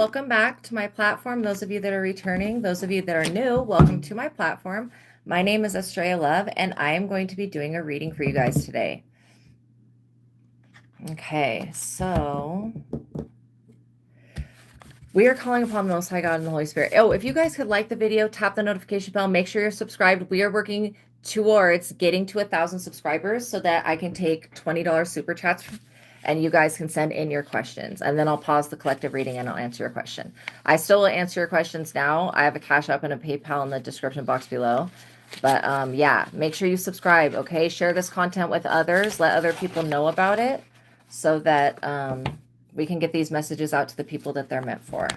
Welcome back to my platform. Those of you that are returning, those of you that are new, welcome to my platform. My name is ASTRAEA Love, and I am going to be doing a reading for you guys today. Okay, so we are calling upon the Most High God and the Holy Spirit. Oh, if you guys could like the video, tap the notification bell, make sure you're subscribed. We are working towards getting to 1,000 subscribers so that I can take $20 super chats and you guys can send in your questions. And then I'll pause the collective reading and I'll answer your question. I still will answer your questions now. I have a Cash App and a PayPal in the description box below. But yeah, make sure you subscribe, okay? Share this content with others. Let other people know about it so that we can get these messages out to the people that they're meant for.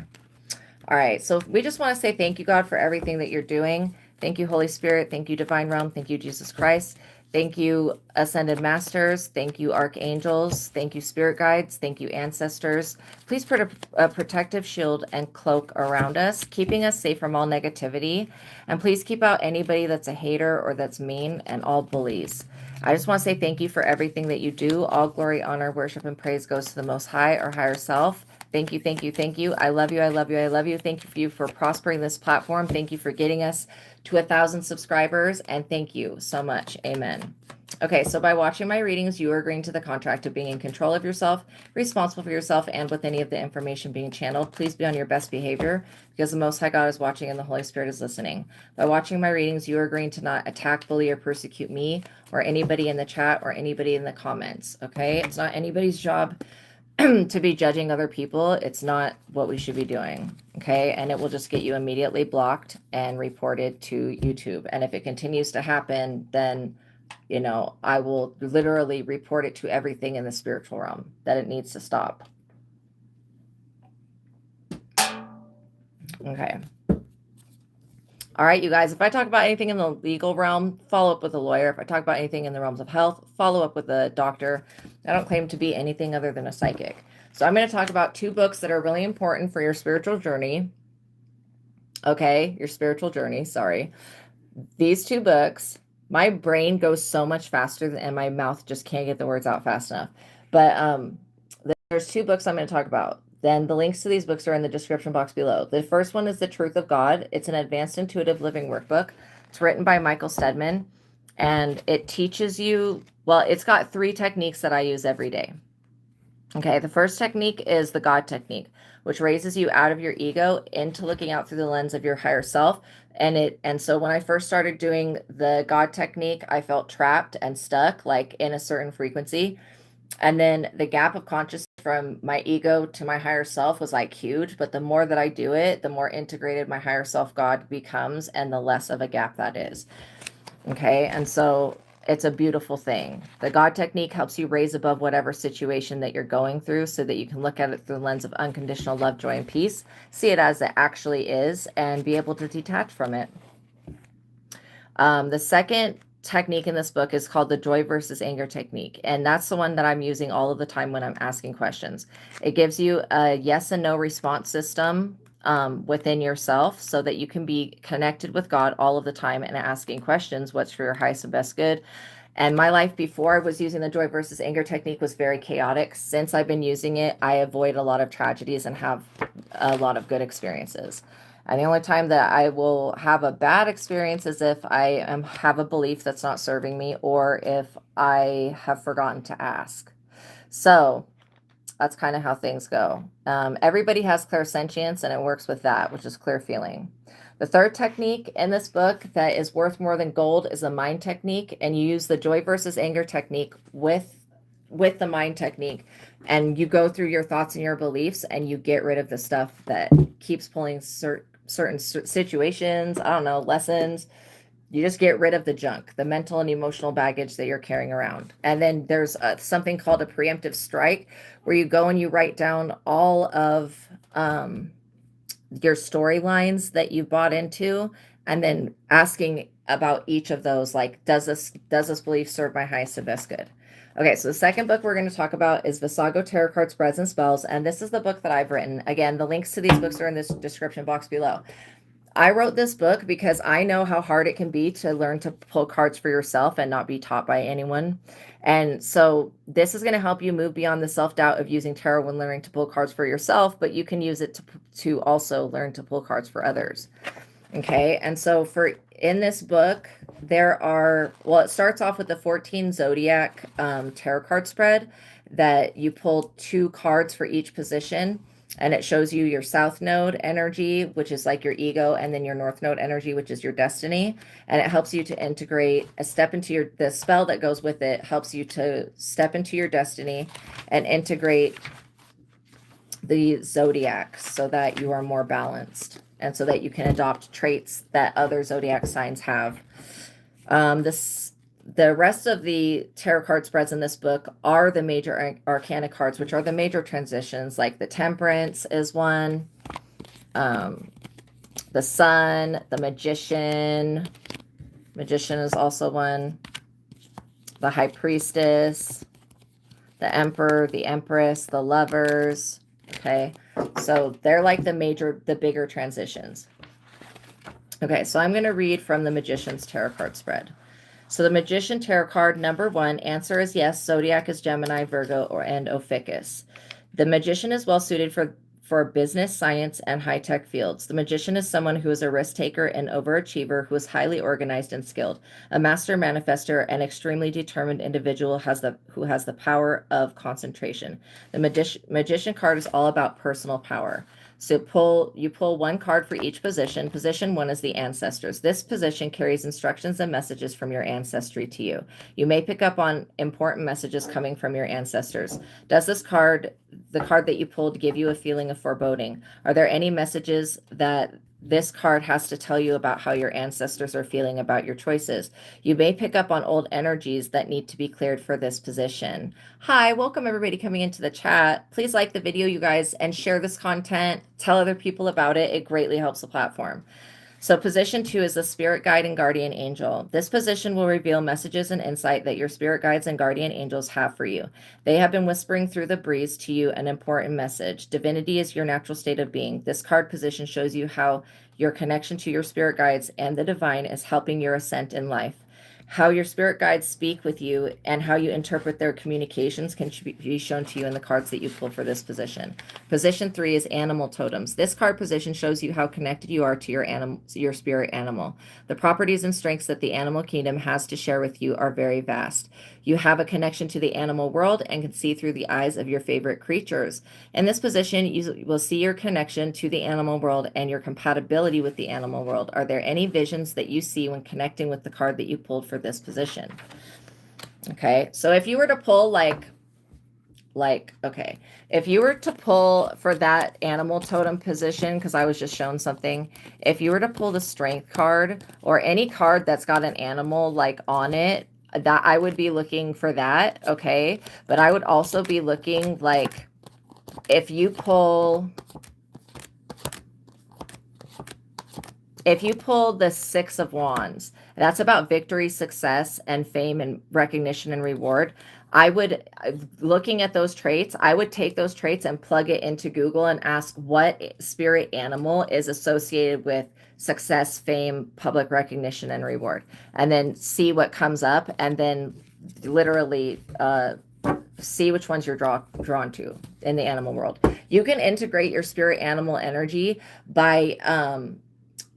All right, so we just want to say thank you, God, for everything that you're doing. Thank you, Holy Spirit. Thank you, Divine Realm. Thank you, Jesus Christ. Thank you, Ascended Masters. Thank you, Archangels. Thank you, Spirit Guides. Thank you, Ancestors. Please put a protective shield and cloak around us, keeping us safe from all negativity. And please keep out anybody that's a hater or that's mean and all bullies. I just want to say thank you for everything that you do. All glory, honor, worship, and praise goes to the Most High, our higher self. Thank you, thank you, thank you. I love you, I love you, I love you. Thank you for prospering this platform. Thank you for getting us to 1,000 subscribers, and thank you so much. Amen. Okay, so by watching my readings, you are agreeing to the contract of being in control of yourself, responsible for yourself, and with any of the information being channeled. Please be on your best behavior because the Most High God is watching and the Holy Spirit is listening. By watching my readings, you are agreeing to not attack, bully, or persecute me or anybody in the chat or anybody in the comments, okay? It's not anybody's job to be judging other people. It's not what we should be doing, okay? And it will just get you immediately blocked and reported to YouTube. And if it continues to happen, then, you know, I will literally report it to everything in the spiritual realm that it needs to stop. Okay. All right, you guys, if I talk about anything in the legal realm, follow up with a lawyer. If I talk about anything in the realms of health, follow up with a doctor. I don't claim to be anything other than a psychic. So I'm going to talk about 2 books that are really important for your spiritual journey. Okay, your spiritual journey, sorry. These 2 books, my brain goes so much faster and my mouth just can't get the words out fast enough. But there's 2 books I'm going to talk about. Then the links to these books are in the description box below. The first one is The Truth of God. It's an advanced intuitive living workbook. It's written by Michael STEADMAN, and it teaches you, well, it's got 3 techniques that I use every day. Okay, the first technique is the God technique, which raises you out of your ego into looking out through the lens of your higher self. And so when I first started doing the God technique, I felt trapped and stuck, like in a certain frequency. And then the gap of consciousness from my ego to my higher self was like huge. But the more that I do it, the more integrated my higher self God becomes and the less of a gap that is. Okay. And so it's a beautiful thing. The God technique helps you raise above whatever situation that you're going through so that you can look at it through the lens of unconditional love, joy, and peace, see it as it actually is, and be able to detach from it. The second technique in this book is called the joy versus anger technique. And that's the one that I'm using all of the time when I'm asking questions. It gives you a yes and no response system within yourself so that you can be connected with God all of the time and asking questions, what's for your highest and best good. And my life before I was using the joy versus anger technique was very chaotic. Since I've been using it, I avoid a lot of tragedies and have a lot of good experiences. And the only time that I will have a bad experience is if I have a belief that's not serving me or if I have forgotten to ask. So that's kind of how things go. Everybody has clairsentience, and it works with that, which is clear feeling. The third technique in this book that is worth more than gold is the mind technique, and you use the joy versus anger technique with the mind technique, and you go through your thoughts and your beliefs, and you get rid of the stuff that keeps pulling certain situations, I don't know, lessons. You just get rid of the junk, the mental and emotional baggage that you're carrying around. And then there's something called a preemptive strike, where you go and you write down all of your storylines that you bought into, and then asking about each of those, like, does this belief serve my highest and best good? Okay, so the second book we're going to talk about is Visago Tarot Card Spreads and Spells, and this is the book that I've written. Again, the links to these books are in this description box below. I wrote this book because I know how hard it can be to learn to pull cards for yourself and not be taught by anyone. And so this is going to help you move beyond the self-doubt of using tarot when learning to pull cards for yourself, but you can use it to also learn to pull cards for others. Okay, and so in this book, there are, well, it starts off with the 14 zodiac tarot card spread that you pull 2 cards for each position. And it shows you your south node energy, which is like your ego, and then your north node energy, which is your destiny. And it helps you to integrate a step into the spell that goes with it, helps you to step into your destiny and integrate the zodiac so that you are more balanced and so that you can adopt traits that other zodiac signs have. The rest of the tarot card spreads in this book are the major arcana cards, which are the major transitions, like the Temperance is one, the Sun, the Magician. Magician is also one. The High Priestess, the Emperor, the Empress, the Lovers. Okay, so they're like the bigger transitions. Okay, so I'm going to read from the Magician's tarot card spread. So the Magician tarot card, number 1, answer is yes. Zodiac is Gemini, Virgo, and Ophiuchus. The Magician is well suited for business, science, and high-tech fields. The Magician is someone who is a risk taker and overachiever who is highly organized and skilled. A master manifester and extremely determined individual who has the power of concentration. The Magician card is all about personal power. So you pull 1 card for each position. Position 1 is the ancestors. This position carries instructions and messages from your ancestry to you. You may pick up on important messages coming from your ancestors. Does the card that you pulled, give you a feeling of foreboding? Are there any messages that this card has to tell you about how your ancestors are feeling about your choices? You may pick up on old energies that need to be cleared for this position. Hi, welcome everybody coming into the chat. Please like the video, you guys, and share this content. Tell other people about it. It greatly helps the platform. So position 2 is the spirit guide and guardian angel. This position will reveal messages and insight that your spirit guides and guardian angels have for you. They have been whispering through the breeze to you an important message. Divinity is your natural state of being. This card position shows you how your connection to your spirit guides and the divine is helping your ascent in life. How your spirit guides speak with you and how you interpret their communications can be shown to you in the cards that you pull for this position. Position 3 is animal totems. This card position shows you how connected you are to your spirit animal. The properties and strengths that the animal kingdom has to share with you are very vast. You have a connection to the animal world and can see through the eyes of your favorite creatures. In this position, you will see your connection to the animal world and your compatibility with the animal world. Are there any visions that you see when connecting with the card that you pulled for this position? Okay, so if you were to pull okay, if you were to pull for that animal totem position, because I was just shown something, if you were to pull the strength card or any card that's got an animal like on it, that I would be looking for that. Okay, but I would also be looking like if you pull the 6 of Wands, that's about victory, success, and fame and recognition and reward. I would, looking at those traits, I would take those traits and plug it into Google and ask what spirit animal is associated with success, fame, public recognition, and reward. And then see what comes up and then literally see which ones you're drawn to in the animal world. You can integrate your spirit animal energy by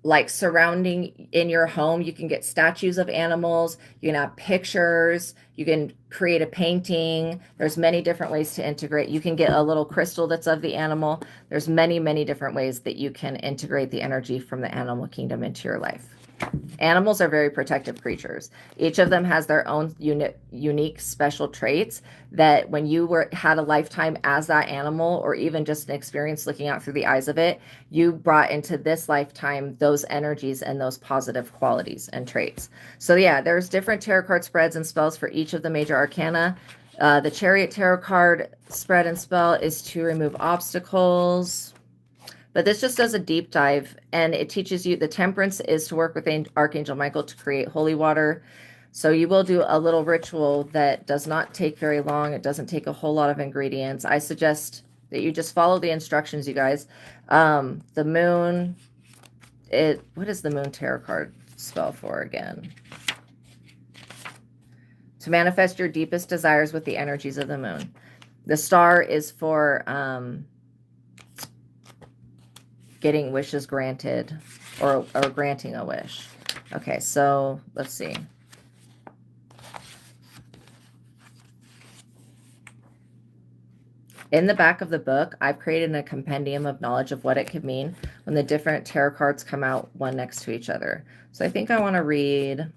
like surrounding in your home. You can get statues of animals, you can have pictures, you can create a painting. There's many different ways to integrate. You can get a little crystal that's of the animal. There's many, many different ways that you can integrate the energy from the animal kingdom into your life. Animals are very protective creatures. Each of them has their own unique special traits that when you had a lifetime as that animal, or even just an experience looking out through the eyes of it, you brought into this lifetime those energies and those positive qualities and traits. So yeah, there's different tarot card spreads and spells for each of the major arcana. The Chariot tarot card spread and spell is to remove obstacles. But this just does a deep dive, and it teaches you the Temperance is to work with Archangel Michael to create holy water. So you will do a little ritual that does not take very long. It doesn't take a whole lot of ingredients. I suggest that you just follow the instructions, you guys. The Moon what does the Moon Tarot card spell for again? To manifest your deepest desires with the energies of the moon. The star is for getting wishes granted, or granting a wish. Okay, so let's see. In the back of the book, I've created a compendium of knowledge of what it could mean when the different tarot cards come out one next to each other. So I think I want to read...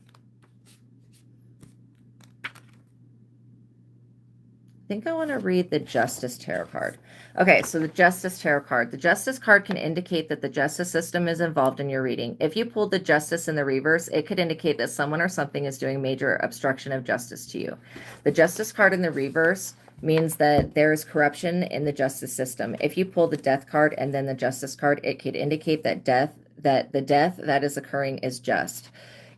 the Justice Tarot card. Okay, so the Justice Tarot card. The Justice card can indicate that the justice system is involved in your reading. If you pulled the Justice in the reverse, it could indicate that someone or something is doing major obstruction of justice to you. The Justice card in the reverse means that there is corruption in the justice system. If you pull the Death card and then the Justice card, it could indicate that the death that is occurring is just.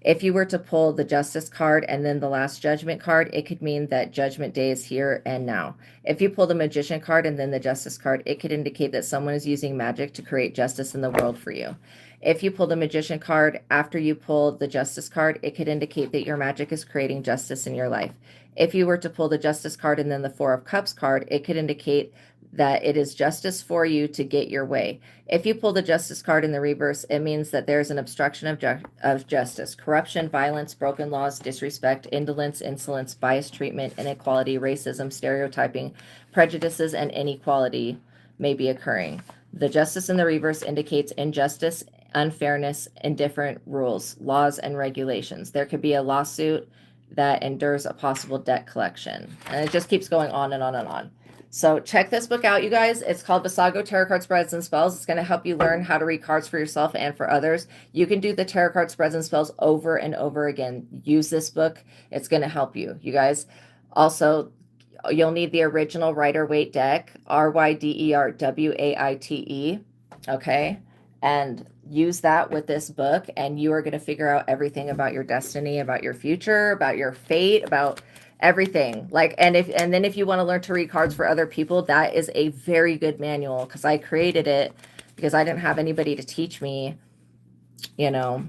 If you were to pull the Justice card and then the Last Judgment card, it could mean that Judgment Day is here and now. If you pull the Magician card and then the Justice card, it could indicate that someone is using magic to create justice in the world for you. If you pull the Magician card after you pull the Justice card, it could indicate that your magic is creating justice in your life. If you were to pull the Justice card and then the Four of Cups card, it could indicate that it is justice for you to get your way. If you pull the Justice card in the reverse, it means that there's an obstruction of justice, corruption, violence, broken laws, disrespect, indolence, insolence, biased treatment, inequality, racism, stereotyping, prejudices, and inequality may be occurring. The Justice in the reverse indicates injustice, unfairness, indifferent rules, laws, and regulations. There could be a lawsuit that endures a possible debt collection. And it just keeps going on and on and on. So check this book out, you guys. It's called Visago Tarot Card Spreads and Spells. It's going to help you learn how to read cards for yourself and for others. You can do the tarot card spreads and spells over and over again. Use this book. It's going to help you, you guys. Also, you'll need the original Rider-Waite deck, Ryderwaite, okay? And use that with this book, and you are going to figure out everything about your destiny, about your future, about your fate, about everything. Like, and then if you want to learn to read cards for other people, that is a very good manual, because I created it because I didn't have anybody to teach me. You know,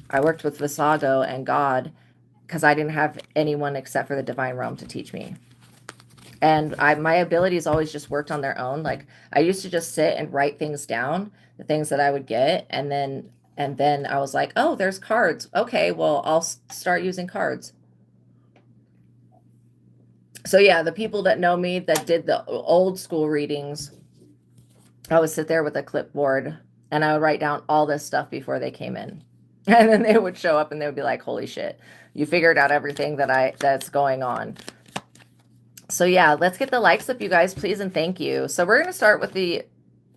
I worked with Visago and God because I didn't have anyone except for the Divine Realm to teach me. And my abilities always just worked on their own. Like, I used to just sit and write things down, the things that I would get, and then I was like, oh, there's cards. Okay, well, I'll start using cards. So yeah, the people that know me that did the old school readings, I would sit there with a clipboard and I would write down all this stuff before they came in. And then they would show up and they would be like, holy shit, you figured out everything that's going on. So yeah, let's get the likes up, you guys, please, and thank you. So we're going to start with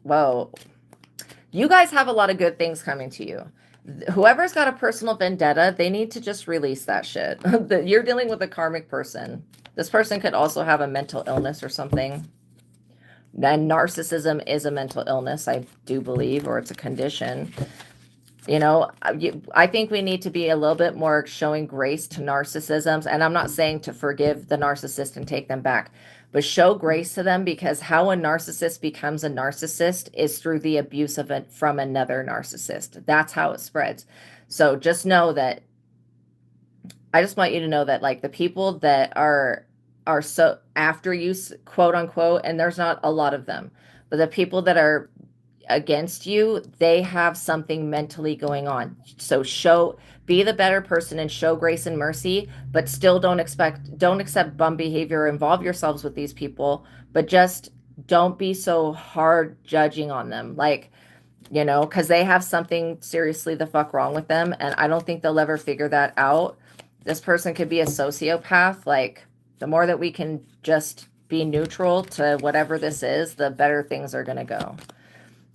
whoa. You guys have a lot of good things coming to you. Whoever's got a personal vendetta, they need to just release that shit. You're dealing with a karmic person. This person could also have a mental illness or something. And narcissism is a mental illness, I do believe, or it's a condition. You know, I think we need to be a little bit more showing grace to narcissisms. And I'm not saying to forgive the narcissist and take them back, but show grace to them, because how a narcissist becomes a narcissist is through the abuse of it from another narcissist. That's how it spreads. So just know that, I just want you to know that, like, the people that are so after you, quote unquote, and there's not a lot of them, but the people that are against you, they have something mentally going on. So be the better person and show grace and mercy, but still don't accept bum behavior, involve yourselves with these people, but just don't be so hard judging on them. Like, you know, because they have something seriously the fuck wrong with them, and I don't think they'll ever figure that out. This person could be a sociopath. Like, the more that we can just be neutral to whatever this is, the better things are going to go.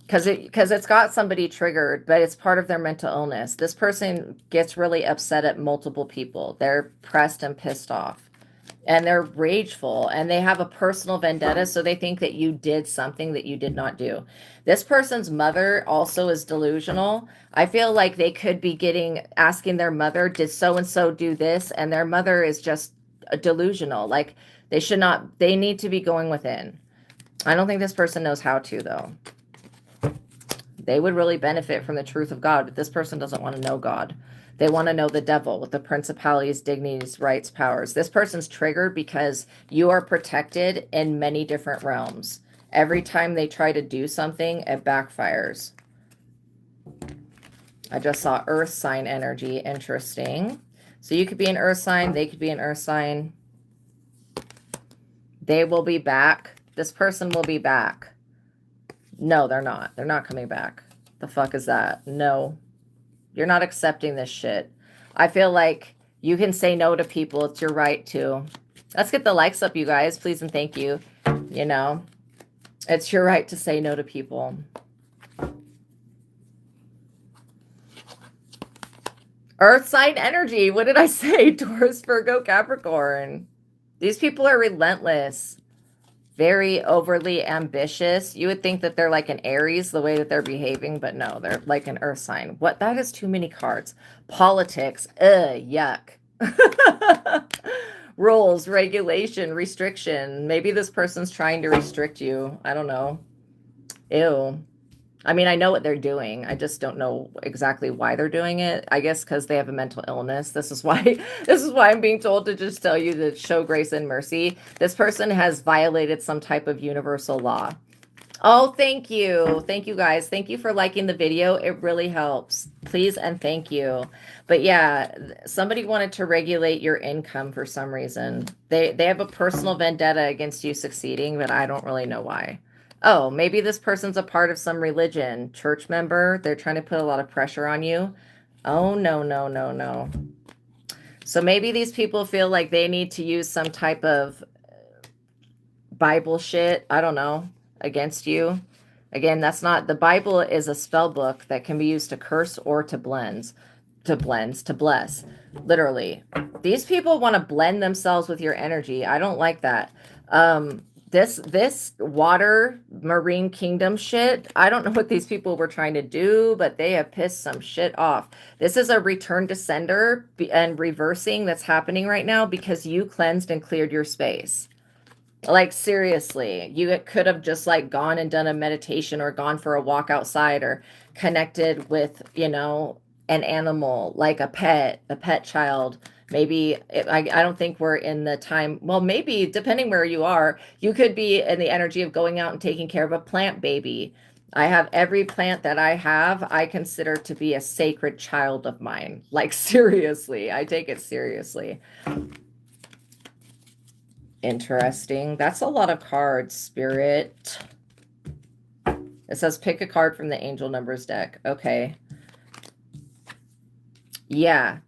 Because it's got somebody triggered, but it's part of their mental illness. This person gets really upset at multiple people. They're pressed and pissed off. And they're rageful. And they have a personal vendetta, so they think that you did something that you did not do. This person's mother also is delusional. I feel like they could be asking their mother, did so-and-so do this? And their mother is just delusional. Like, they need to be going within. I don't think this person knows how to, though. They would really benefit from the truth of God, but this person doesn't want to know God. They want to know the devil with the principalities, dignities, rights, powers. This person's triggered because you are protected in many different realms. Every time they try to do something, it backfires. I just saw earth sign energy. Interesting. So you could be an earth sign. They could be an earth sign. They will be back. This person will be back. No, they're not. They're not coming back. The fuck is that? No. You're not accepting this shit. I feel like you can say no to people. It's your right to. Let's get the likes up, you guys. Please and thank you. You know, it's your right to say no to people. Earth sign energy. What did I say? Taurus, Virgo, Capricorn. These people are relentless. Very overly ambitious. You would think that they're like an Aries, the way that they're behaving, but no, they're like an earth sign. What? That is too many cards. Politics. Yuck. Rules, regulation, restriction. Maybe this person's trying to restrict you. I don't know. Ew. I mean, I know what they're doing. I just don't know exactly why they're doing it. I guess because they have a mental illness. This is why I'm being told to just tell you to show grace and mercy. This person has violated some type of universal law. Oh, thank you. Thank you, guys. Thank you for liking the video. It really helps. Please and thank you. But yeah, somebody wanted to regulate your income for some reason. They have a personal vendetta against you succeeding, but I don't really know why. Oh, maybe this person's a part of some religion, church member. They're trying to put a lot of pressure on you. Oh, no, no, no, no. So maybe these people feel like they need to use some type of Bible shit, I don't know, against you. Again, that's not, the Bible is a spell book that can be used to curse or to bless, literally. These people want to blend themselves with your energy. I don't like that. This water marine kingdom shit, I don't know what these people were trying to do, but they have pissed some shit off. This is a return to sender and reversing that's happening right now because you cleansed and cleared your space. Like, seriously, you could have just like gone and done a meditation or gone for a walk outside or connected with, you know, an animal, like a pet child. Maybe I don't think we're in the time. Well, maybe depending where you are, you could be in the energy of going out and taking care of a plant baby. I have every plant that I have, I consider to be a sacred child of mine. Like, seriously, I take it seriously. Interesting. That's a lot of cards, Spirit. It says pick a card from the angel numbers deck. Okay. Yeah.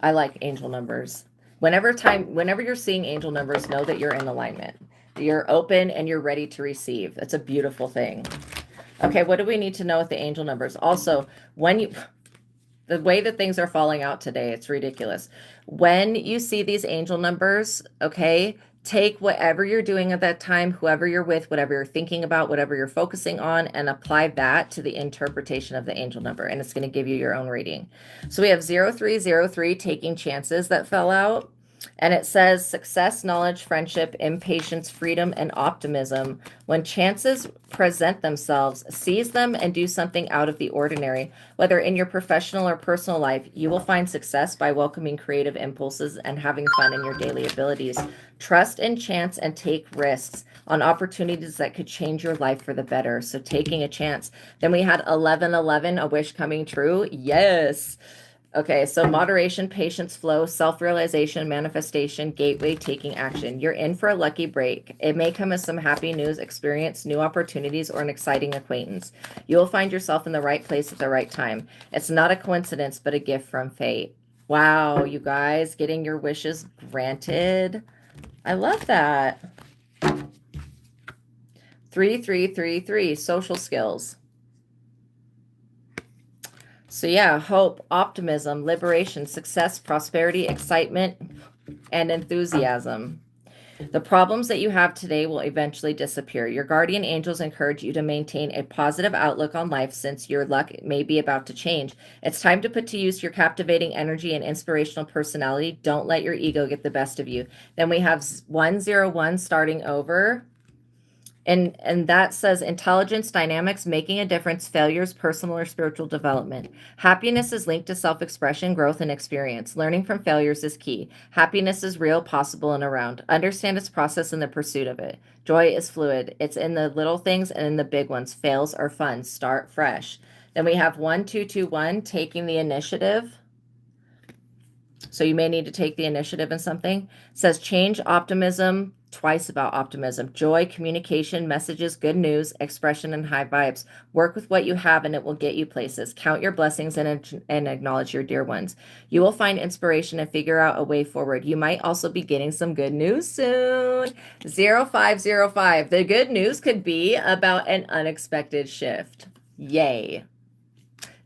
I like angel numbers. Whenever you're seeing angel numbers, know that you're in alignment. You're open and you're ready to receive. That's a beautiful thing. Okay, what do we need to know with the angel numbers? Also, the way that things are falling out today, it's ridiculous. When you see these angel numbers, okay, take whatever you're doing at that time, whoever you're with, whatever you're thinking about, whatever you're focusing on, and apply that to the interpretation of the angel number. And it's going to give you your own reading. So we have 0303, taking chances, that fell out. And it says success, knowledge, friendship, impatience, freedom, and optimism. When chances present themselves, seize them and do something out of the ordinary. Whether in your professional or personal life, you will find success by welcoming creative impulses and having fun in your daily abilities. Trust in chance and take risks on opportunities that could change your life for the better. So taking a chance. Then we had 1111, a wish coming true. Yes. Okay, so moderation, patience, flow, self-realization, manifestation, gateway, taking action. You're in for a lucky break. It may come as some happy news, experience, new opportunities, or an exciting acquaintance. You will find yourself in the right place at the right time. It's not a coincidence, but a gift from fate. Wow, you guys, getting your wishes granted. I love that. 3333, social skills. So yeah, hope, optimism, liberation, success, prosperity, excitement, and enthusiasm. The problems that you have today will eventually disappear. Your guardian angels encourage you to maintain a positive outlook on life since your luck may be about to change. It's time to put to use your captivating energy and inspirational personality. Don't let your ego get the best of you. Then we have 101 starting over. And that says intelligence, dynamics, making a difference, failures, personal or spiritual development. Happiness is linked to self-expression, growth, and experience. Learning from failures is key. Happiness is real, possible, and around. Understand its process in the pursuit of it. Joy is fluid. It's in the little things and in the big ones. Fails are fun. Start fresh. Then we have 1221, taking the initiative. So you may need to take the initiative in something. It says change, optimism, twice about optimism, joy, communication, messages, good news, expression, and high vibes. Work with what you have and it will get you places. Count your blessings and acknowledge your dear ones. You will find inspiration and figure out a way forward. You might also be getting some good news soon. 0505. The good news could be about an unexpected shift. Yay.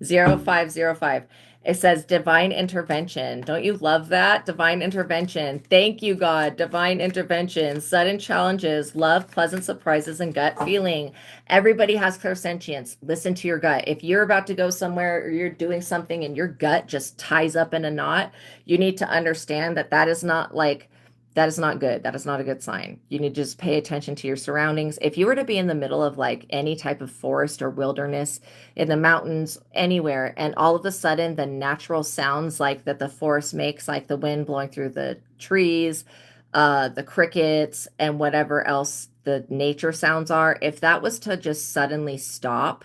0505. It says divine intervention. Don't you love that? Divine intervention. Thank you, God. Divine intervention. Sudden challenges, love, pleasant surprises, and gut feeling. Everybody has clairsentience. Listen to your gut. If you're about to go somewhere or you're doing something and your gut just ties up in a knot, you need to understand that that is not like, that is not good. That is not a good sign. You need to just pay attention to your surroundings. If you were to be in the middle of like any type of forest or wilderness, in the mountains, anywhere, and all of a sudden the natural sounds like that the forest makes, like the wind blowing through the trees, the crickets, and whatever else the nature sounds are, if that was to just suddenly stop,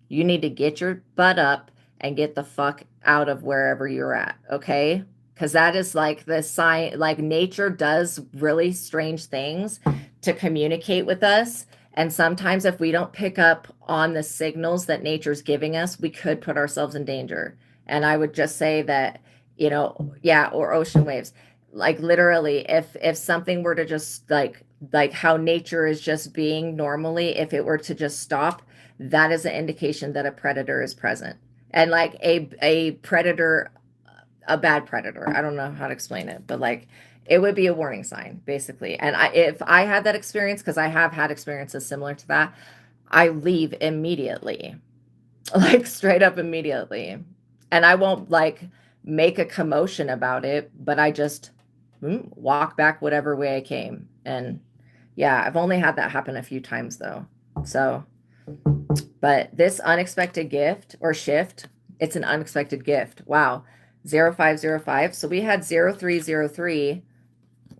you need to get your butt up and get the fuck out of wherever you're at, okay? Because that is like the sign, like nature does really strange things to communicate with us. And sometimes if we don't pick up on the signals that nature's giving us, we could put ourselves in danger. And I would just say that, you know, yeah, or ocean waves. Like literally, if something were to just like how nature is just being normally, if it were to just stop, that is an indication that a predator is present. And like a predator, a bad predator. I don't know how to explain it, but like it would be a warning sign basically. And if I had that experience, because I have had experiences similar to that, I leave immediately, like straight up immediately. And I won't like make a commotion about it, but I just walk back whatever way I came. And yeah, I've only had that happen a few times though. So, but this unexpected gift or shift, it's an unexpected gift. Wow. 0505. So we had 0303.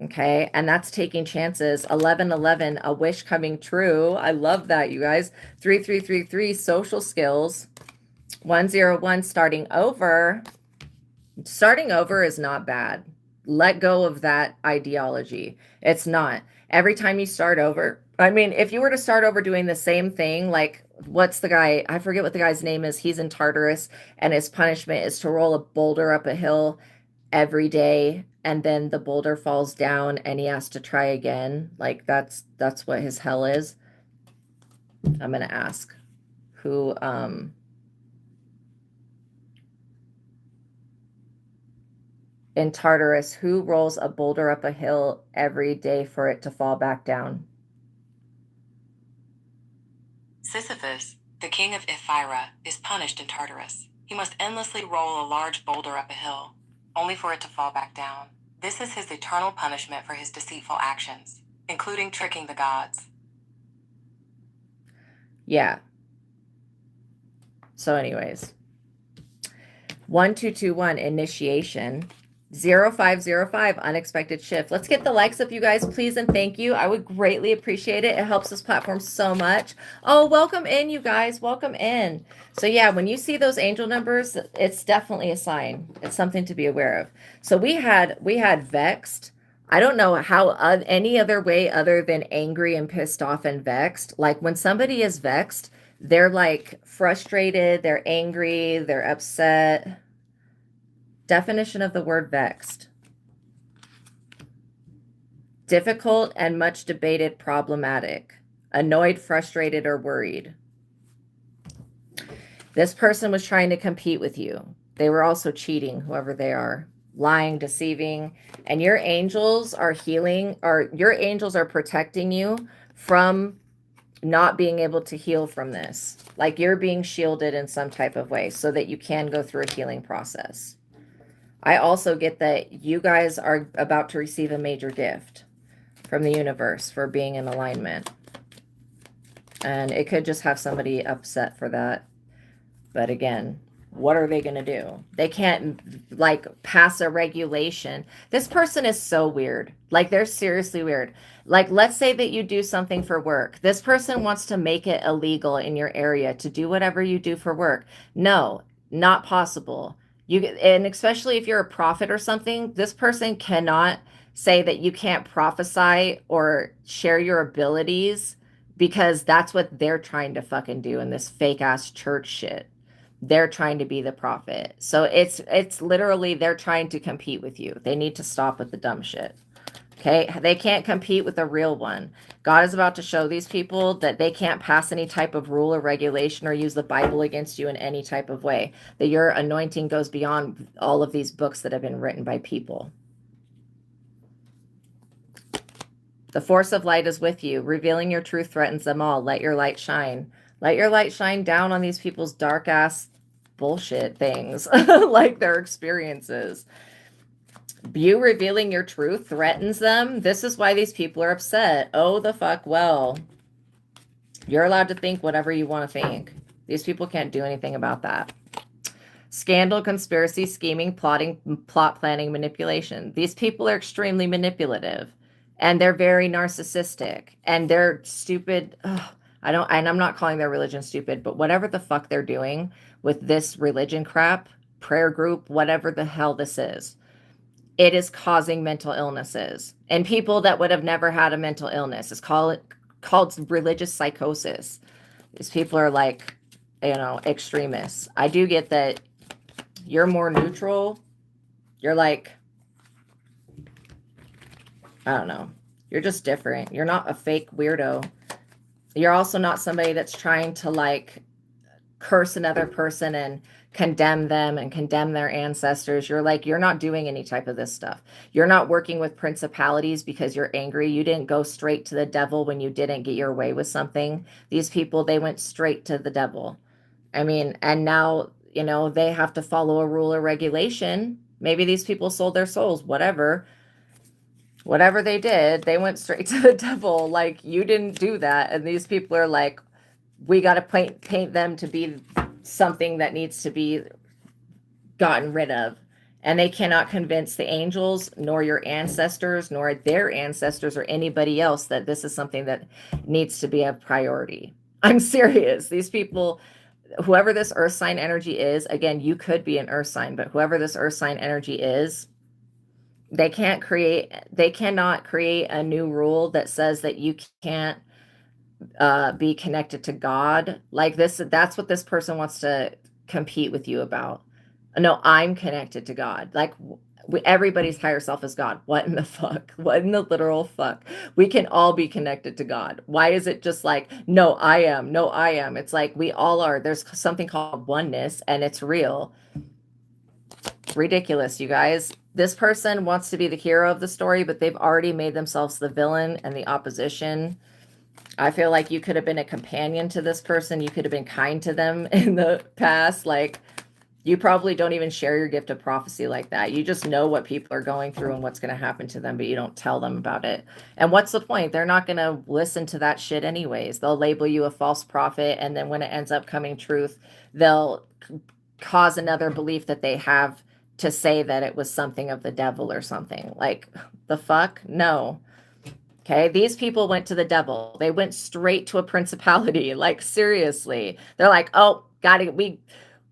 Okay. And that's taking chances. 1111, a wish coming true. I love that, you guys. 3333, social skills. 101, starting over. Starting over is not bad. Let go of that ideology. It's not. Every time you start over, I mean, if you were to start over doing the same thing, like what's the guy? I forget what the guy's name is. He's in Tartarus, and his punishment is to roll a boulder up a hill every day, and then the boulder falls down, and he has to try again. Like that's what his hell is. I'm gonna ask who. In Tartarus, who rolls a boulder up a hill every day for it to fall back down? Sisyphus, the king of Ephyra, is punished in Tartarus. He must endlessly roll a large boulder up a hill, only for it to fall back down. This is his eternal punishment for his deceitful actions, including tricking the gods. Yeah. So anyways, 1221, initiation. 0505, unexpected shift. Let's get the likes up, you guys, please, and thank you. I would greatly appreciate it. It helps this platform so much. Oh, welcome in, you guys. Welcome in. So yeah, when you see those angel numbers, it's definitely a sign. It's something to be aware of. So we had vexed. I don't know how any other way other than angry and pissed off and vexed. Like when somebody is vexed, they're like frustrated, they're angry, they're upset. Definition of the word vexed. Difficult and much debated, problematic. Annoyed, frustrated, or worried. This person was trying to compete with you. They were also cheating, whoever they are. Lying, deceiving. And your angels are healing, or your angels are protecting you from not being able to heal from this. Like you're being shielded in some type of way so that you can go through a healing process. I also get that you guys are about to receive a major gift from the universe for being in alignment. And it could just have somebody upset for that. But again, what are they going to do? They can't like pass a regulation. This person is so weird. Like they're seriously weird. Like let's say that you do something for work. This person wants to make it illegal in your area to do whatever you do for work. No, not possible. And especially if you're a prophet or something, this person cannot say that you can't prophesy or share your abilities because that's what they're trying to fucking do in this fake ass church shit. They're trying to be the prophet. So it's literally they're trying to compete with you. They need to stop with the dumb shit. Okay? They can't compete with a real one. God is about to show these people that they can't pass any type of rule or regulation or use the Bible against you in any type of way. That your anointing goes beyond all of these books that have been written by people. The force of light is with you. Revealing your truth threatens them all. Let your light shine. Let your light shine down on these people's dark ass bullshit things, like their experiences. You revealing your truth threatens them. This is why these people are upset. Oh, the fuck well. You're allowed to think whatever you want to think. These people can't do anything about that. Scandal, conspiracy, scheming, plot planning, manipulation. These people are extremely manipulative. And they're very narcissistic. And they're stupid. Ugh, and I'm not calling their religion stupid, but whatever the fuck they're doing with this religion crap, prayer group, whatever the hell this is, it is causing mental illnesses. And people that would have never had a mental illness. It's called religious psychosis. These people are like, extremists. I do get that you're more neutral. You're like, I don't know. You're just different. You're not a fake weirdo. You're also not somebody that's trying to like curse another person and condemn them and condemn their ancestors. You're not doing any type of this stuff. You're not working with principalities because you're angry. You didn't go straight to the devil when you didn't get your way with something. These people, they went straight to the devil. I mean, and now, they have to follow a rule or regulation. Maybe these people sold their souls, whatever they did, they went straight to the devil. Like, you didn't do that. And these people are like, we got to paint them to be something that needs to be gotten rid of. And they cannot convince the angels, nor your ancestors, nor their ancestors, or anybody else that this is something that needs to be a priority. I'm serious. These people, whoever this earth sign energy is, again, you could be an earth sign, but whoever this earth sign energy is, they cannot create a new rule that says that you can't be connected to God like this. That's what this person wants to compete with you about. No, I'm connected to God. Like everybody's higher self is God. What in the fuck? What in the literal fuck? We can all be connected to God. Why is it just like, no, I am. No, I am. It's like we all are. There's something called oneness and it's real. Ridiculous, you guys. This person wants to be the hero of the story, but they've already made themselves the villain and the opposition. I feel like you could have been a companion to this person. You could have been kind to them in the past. Like, you probably don't even share your gift of prophecy like that. You just know what people are going through and what's going to happen to them, but you don't tell them about it. And what's the point? They're not going to listen to that shit anyways. They'll label you a false prophet, and then when it ends up coming truth, they'll cause another belief that they have to say that it was something of the devil or something. Like, the fuck? No. Okay, these people went to the devil. They went straight to a principality. Like, seriously. They're like, oh,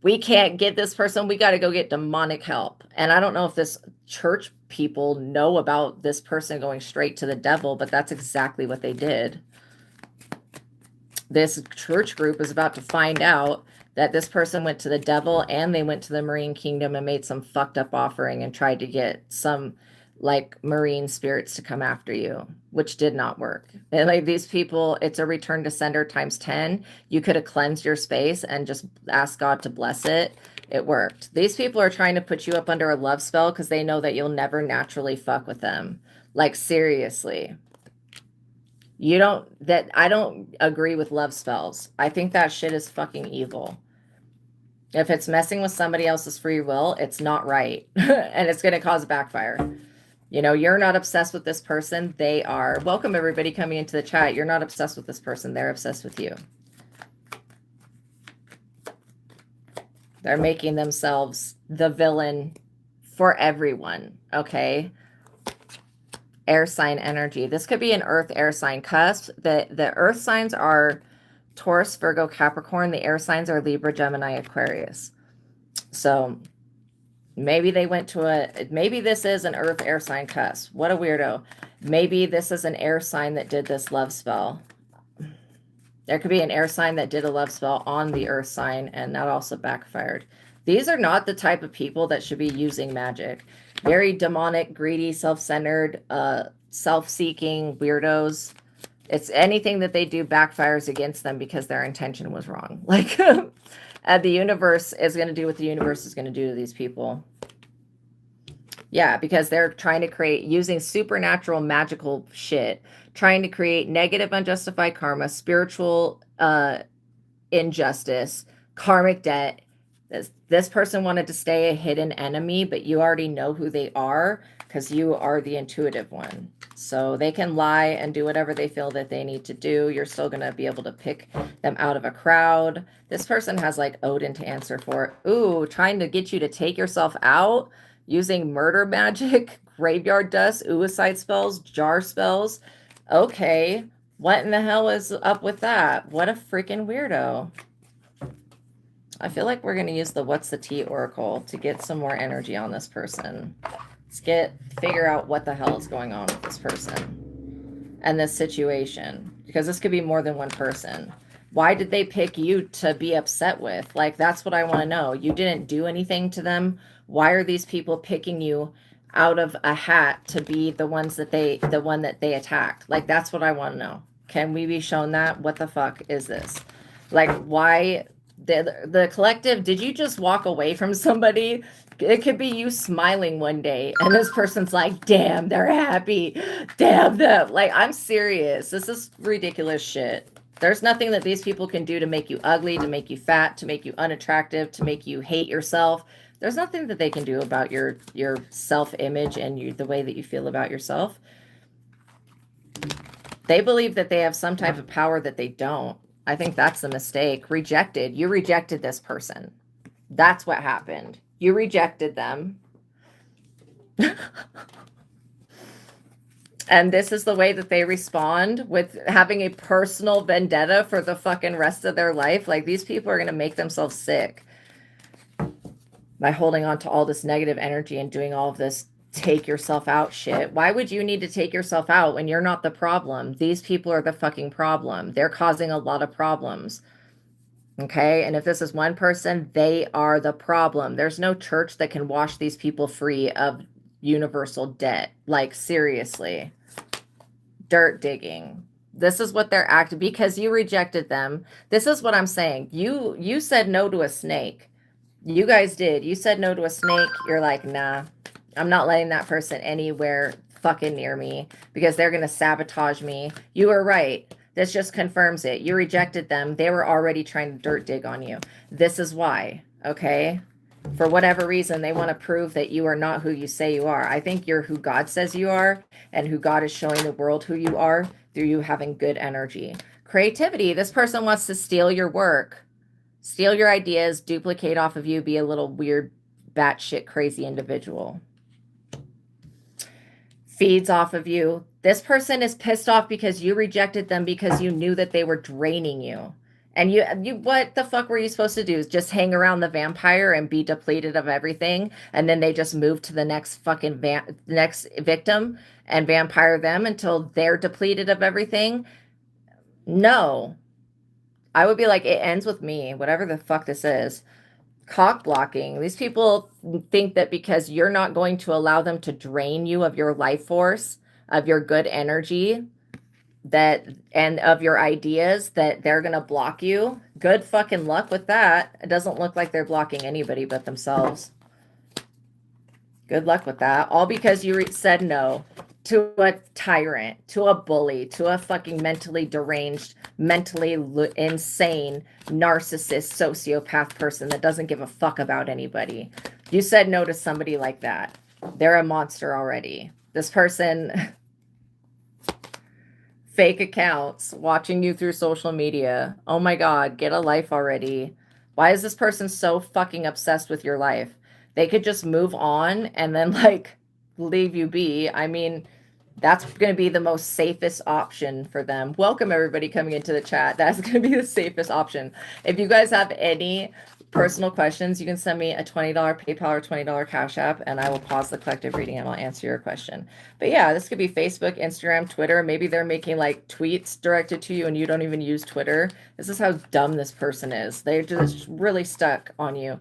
we can't get this person. We got to go get demonic help. And I don't know if this church people know about this person going straight to the devil, but that's exactly what they did. This church group is about to find out that this person went to the devil and they went to the Marine Kingdom and made some fucked up offering and tried to get some like marine spirits to come after you, which did not work. And like these people, it's a return to sender times 10. You could have cleansed your space and just asked God to bless it. It worked. These people are trying to put you up under a love spell because they know that you'll never naturally fuck with them. Like, seriously. I don't agree with love spells. I think that shit is fucking evil. If it's messing with somebody else's free will, it's not right. And it's going to cause a backfire. You know, you're not obsessed with this person. They are. Welcome, everybody coming into the chat. You're not obsessed with this person. They're obsessed with you. They're making themselves the villain for everyone, okay? Air sign energy. This could be an earth air sign cusp. The earth signs are Taurus, Virgo, Capricorn. The air signs are Libra, Gemini, Aquarius. So maybe they went to maybe this is an earth air sign cusp. What a weirdo. Maybe this is an air sign that did this love spell. There could be an air sign that did a love spell on the earth sign, and that also backfired. These are not the type of people that should be using magic. Very demonic, greedy, self-centered, self-seeking weirdos. It's anything that they do backfires against them because their intention was wrong. Like, the universe is going to do what the universe is going to do to these people. Yeah, because they're trying to create, using supernatural magical shit, trying to create negative unjustified karma, spiritual injustice, karmic debt. This person wanted to stay a hidden enemy, but you already know who they are because you are the intuitive one. So they can lie and do whatever they feel that they need to do. You're still going to be able to pick them out of a crowd. This person has like Odin to answer for. Ooh, trying to get you to take yourself out using murder magic, graveyard dust, suicide spells, jar spells. Okay, what in the hell is up with that? What a freaking weirdo. I feel like we're going to use the What's the Tea Oracle to get some more energy on this person. Let's figure out what the hell is going on with this person and this situation, because this could be more than one person. Why did they pick you to be upset with? Like, that's what I want to know. You didn't do anything to them. Why are these people picking you out of a hat to be the one that they attacked? Like, that's what I want to know. Can we be shown that? What the fuck is this? Like, why the collective, did you just walk away from somebody? It could be you smiling one day and this person's like, damn, they're happy. Damn them. Like, I'm serious. This is ridiculous shit. There's nothing that these people can do to make you ugly, to make you fat, to make you unattractive, to make you hate yourself. There's nothing that they can do about your self-image and the way that you feel about yourself. They believe that they have some type of power that they don't. I think that's the mistake. Rejected. You rejected this person. That's what happened. You rejected them. And this is the way that they respond, with having a personal vendetta for the fucking rest of their life. Like, these people are going to make themselves sick by holding on to all this negative energy and doing all of this take yourself out shit. Why would you need to take yourself out when you're not the problem? These people are the fucking problem. They're causing a lot of problems. Okay? And if this is one person, they are the problem. There's no church that can wash these people free of universal debt. Like, seriously. Dirt digging. This is what they're acting, because you rejected them. This is what I'm saying. You said no to a snake. You guys did. You said no to a snake. You're like, nah, I'm not letting that person anywhere fucking near me because they're going to sabotage me. You were right. This just confirms it. You rejected them. They were already trying to dirt dig on you. This is why, okay? For whatever reason, they want to prove that you are not who you say you are. I think you're who God says you are, and who God is showing the world who you are through you having good energy. Creativity. This person wants to steal your work, steal your ideas, duplicate off of you, be a little weird, batshit crazy individual. Feeds off of you. This person is pissed off because you rejected them because you knew that they were draining you. And you, what the fuck were you supposed to do? Just hang around the vampire and be depleted of everything, and then they just move to the next fucking next victim and vampire them until they're depleted of everything? No. I would be like, it ends with me, whatever the fuck this is. Cock blocking. These people think that because you're not going to allow them to drain you of your life force, of your good energy, and of your ideas, that they're going to block you. Good fucking luck with that. It doesn't look like they're blocking anybody but themselves. Good luck with that. All because you said no to a tyrant, to a bully, to a fucking mentally deranged, mentally insane, narcissist, sociopath person that doesn't give a fuck about anybody. You said no to somebody like that. They're a monster already. This person, fake accounts, watching you through social media. Oh my God, get a life already. Why is this person so fucking obsessed with your life? They could just move on and then like leave you be. I mean, that's going to be the most safest option for them. Welcome everybody coming into the chat. That's going to be the safest option. If you guys have any personal questions, you can send me a $20 PayPal or $20 Cash App, and I will pause the collective reading and I'll answer your question. But yeah, this could be Facebook, Instagram, Twitter. Maybe they're making like tweets directed to you and you don't even use Twitter. This is how dumb this person is. They're just really stuck on you.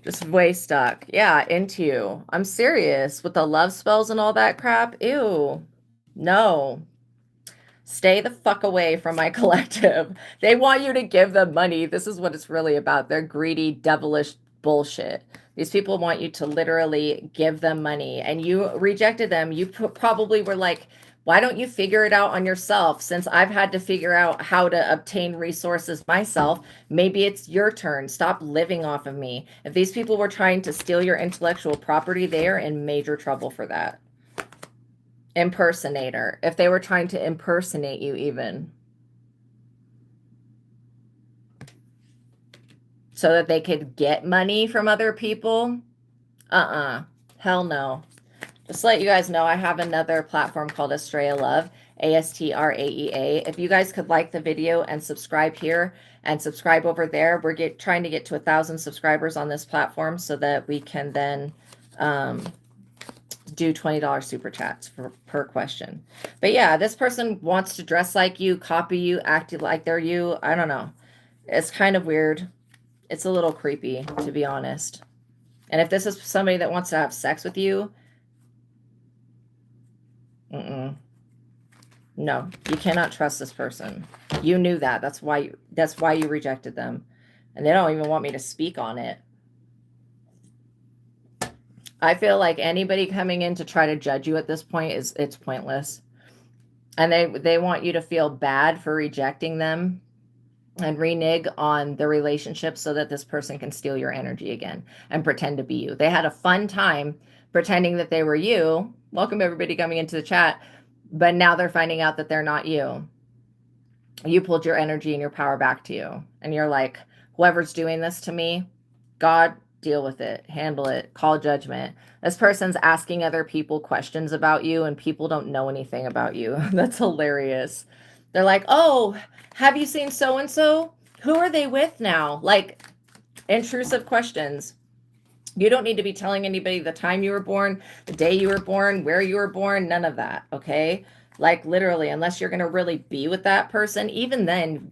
Just way stuck. Yeah, into you. I'm serious. With the love spells and all that crap. Ew. No. Stay the fuck away from my collective. They want you to give them money. This is what it's really about. They're greedy, devilish bullshit. These people want you to literally give them money, and you rejected them. You probably were like, why don't you figure it out on yourself? Since I've had to figure out how to obtain resources myself, maybe it's your turn. Stop living off of me. If these people were trying to steal your intellectual property, they are in major trouble for that. Impersonator. If they were trying to impersonate you even. So that they could get money from other people. Hell no. Just to let you guys know, I have another platform called ASTRAEA Love, ASTRAEA. If you guys could like the video and subscribe here and subscribe over there, we're trying to get to 1,000 subscribers on this platform so that we can then do $20 super chats per question. But yeah, this person wants to dress like you, copy you, act like they're you. I don't know. It's kind of weird. It's a little creepy, to be honest. And if this is somebody that wants to have sex with you, no, you cannot trust this person. You knew that. That's why you rejected them. And they don't even want me to speak on it. I feel like anybody coming in to try to judge you at this point it's pointless. And they want you to feel bad for rejecting them and renege on the relationship so that this person can steal your energy again and pretend to be you. They had a fun time pretending that they were you. Welcome everybody coming into the chat. But now they're finding out that they're not you. You pulled your energy and your power back to you. And you're like, whoever's doing this to me, God, deal with it, handle it, call judgment. This person's asking other people questions about you and people don't know anything about you. That's hilarious. They're like, oh, have you seen so-and-so? Who are they with now? Like, intrusive questions. You don't need to be telling anybody the time you were born, the day you were born, where you were born, none of that, okay? Like, literally, unless you're going to really be with that person, even then,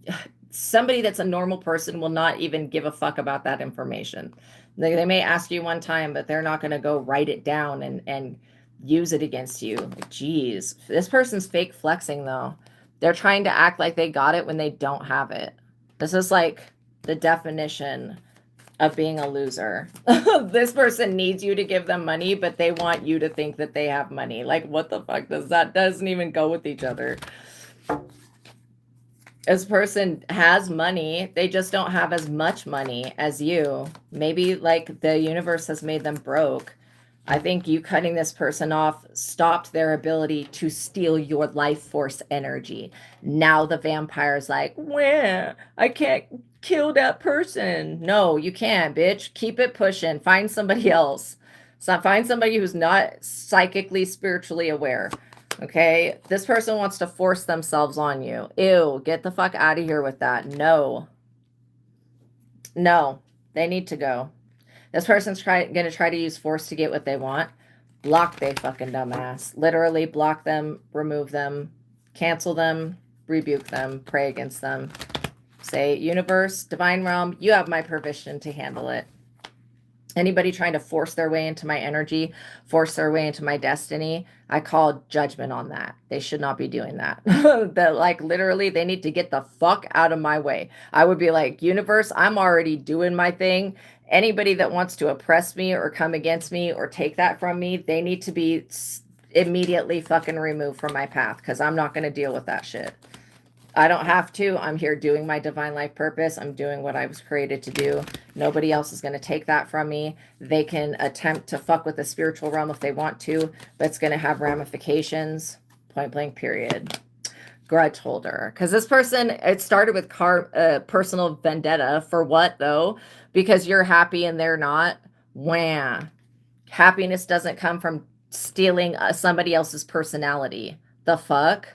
somebody that's a normal person will not even give a fuck about that information. They may ask you one time, but they're not going to go write it down and use it against you. Like, geez, this person's fake flexing, though. They're trying to act like they got it when they don't have it. This is like the definition of being a loser. This person needs you to give them money, but they want you to think that they have money. Like, what the fuck doesn't even go with each other. This person has money. They just don't have as much money as you. Maybe like the universe has made them broke. I think you cutting this person off stopped their ability to steal your life force energy. Now the vampire's like, well, I can't kill that person. No, you can't, bitch. Keep it pushing. Find somebody else. So find somebody who's not psychically, spiritually aware. Okay, this person wants to force themselves on you. Ew, get the fuck out of here with that. No, they need to go. This person's gonna try to use force to get what they want. Block they fucking dumbass. Literally block them, remove them, cancel them, rebuke them, pray against them. Say, universe, divine realm, you have my permission to handle it. Anybody trying to force their way into my energy, force their way into my destiny, I call judgment on that. They should not be doing that. Like, literally, they need to get the fuck out of my way. I would be like, universe, I'm already doing my thing. Anybody that wants to oppress me or come against me or take that from me, they need to be immediately fucking removed from my path because I'm not going to deal with that shit. I don't have to. I'm here doing my divine life purpose. I'm doing what I was created to do. Nobody else is going to take that from me. They can attempt to fuck with the spiritual realm if they want to, but it's going to have ramifications. Point blank, period. Grudge holder. Because this person, it started with personal vendetta. For what, though? Because you're happy and they're not. Wah. Happiness doesn't come from stealing somebody else's personality. The fuck?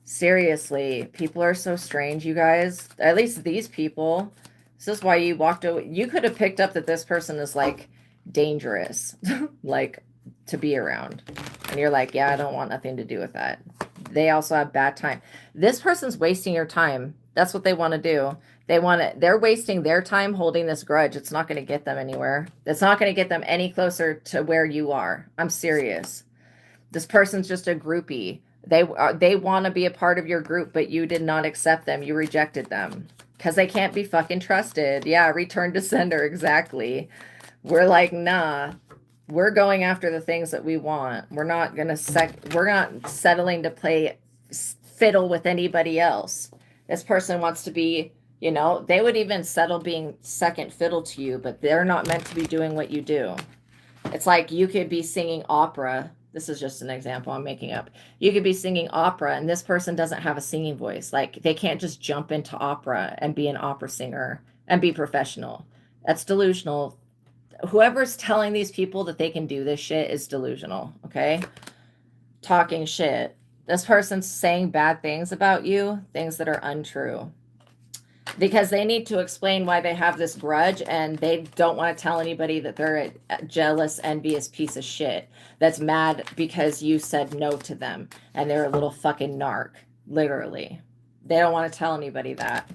Seriously, people are so strange, you guys. At least these people. This is why you walked away. You could have picked up that this person is like dangerous, like to be around. And you're like, yeah, I don't want nothing to do with that. They also have bad time. This person's wasting your time. That's what they want to do. They're wasting their time holding this grudge. It's not going to get them anywhere. It's not going to get them any closer to where you are. I'm serious. This person's just a groupie. They want to be a part of your group, but you did not accept them. You rejected them because they can't be fucking trusted. Yeah, return to sender. Exactly. We're like, nah, we're going after the things that we want. We're not going to we're not settling to play fiddle with anybody else. This person wants to be, you know, they would even settle being second fiddle to you, but they're not meant to be doing what you do. It's like you could be singing opera. This is just an example I'm making up. You could be singing opera and this person doesn't have a singing voice. Like they can't just jump into opera and be an opera singer and be professional. That's delusional. Whoever's telling these people that they can do this shit is delusional, okay? Talking shit. This person's saying bad things about you, things that are untrue. Because they need to explain why they have this grudge and they don't want to tell anybody that they're a jealous, envious piece of shit that's mad because you said no to them and they're a little fucking narc, literally. They don't want to tell anybody that.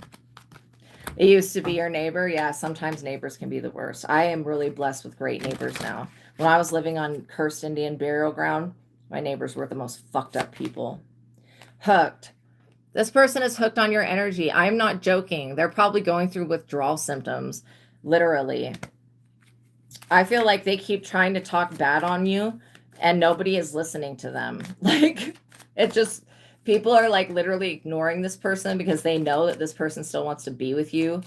It used to be your neighbor. Yeah, sometimes neighbors can be the worst. I am really blessed with great neighbors now. When I was living on cursed Indian burial ground, my neighbors were the most fucked up people. Hooked. This person is hooked on your energy. I'm not joking. They're probably going through withdrawal symptoms, literally. I feel like they keep trying to talk bad on you and nobody is listening to them. Like, it just, people are like literally ignoring this person because they know that this person still wants to be with you.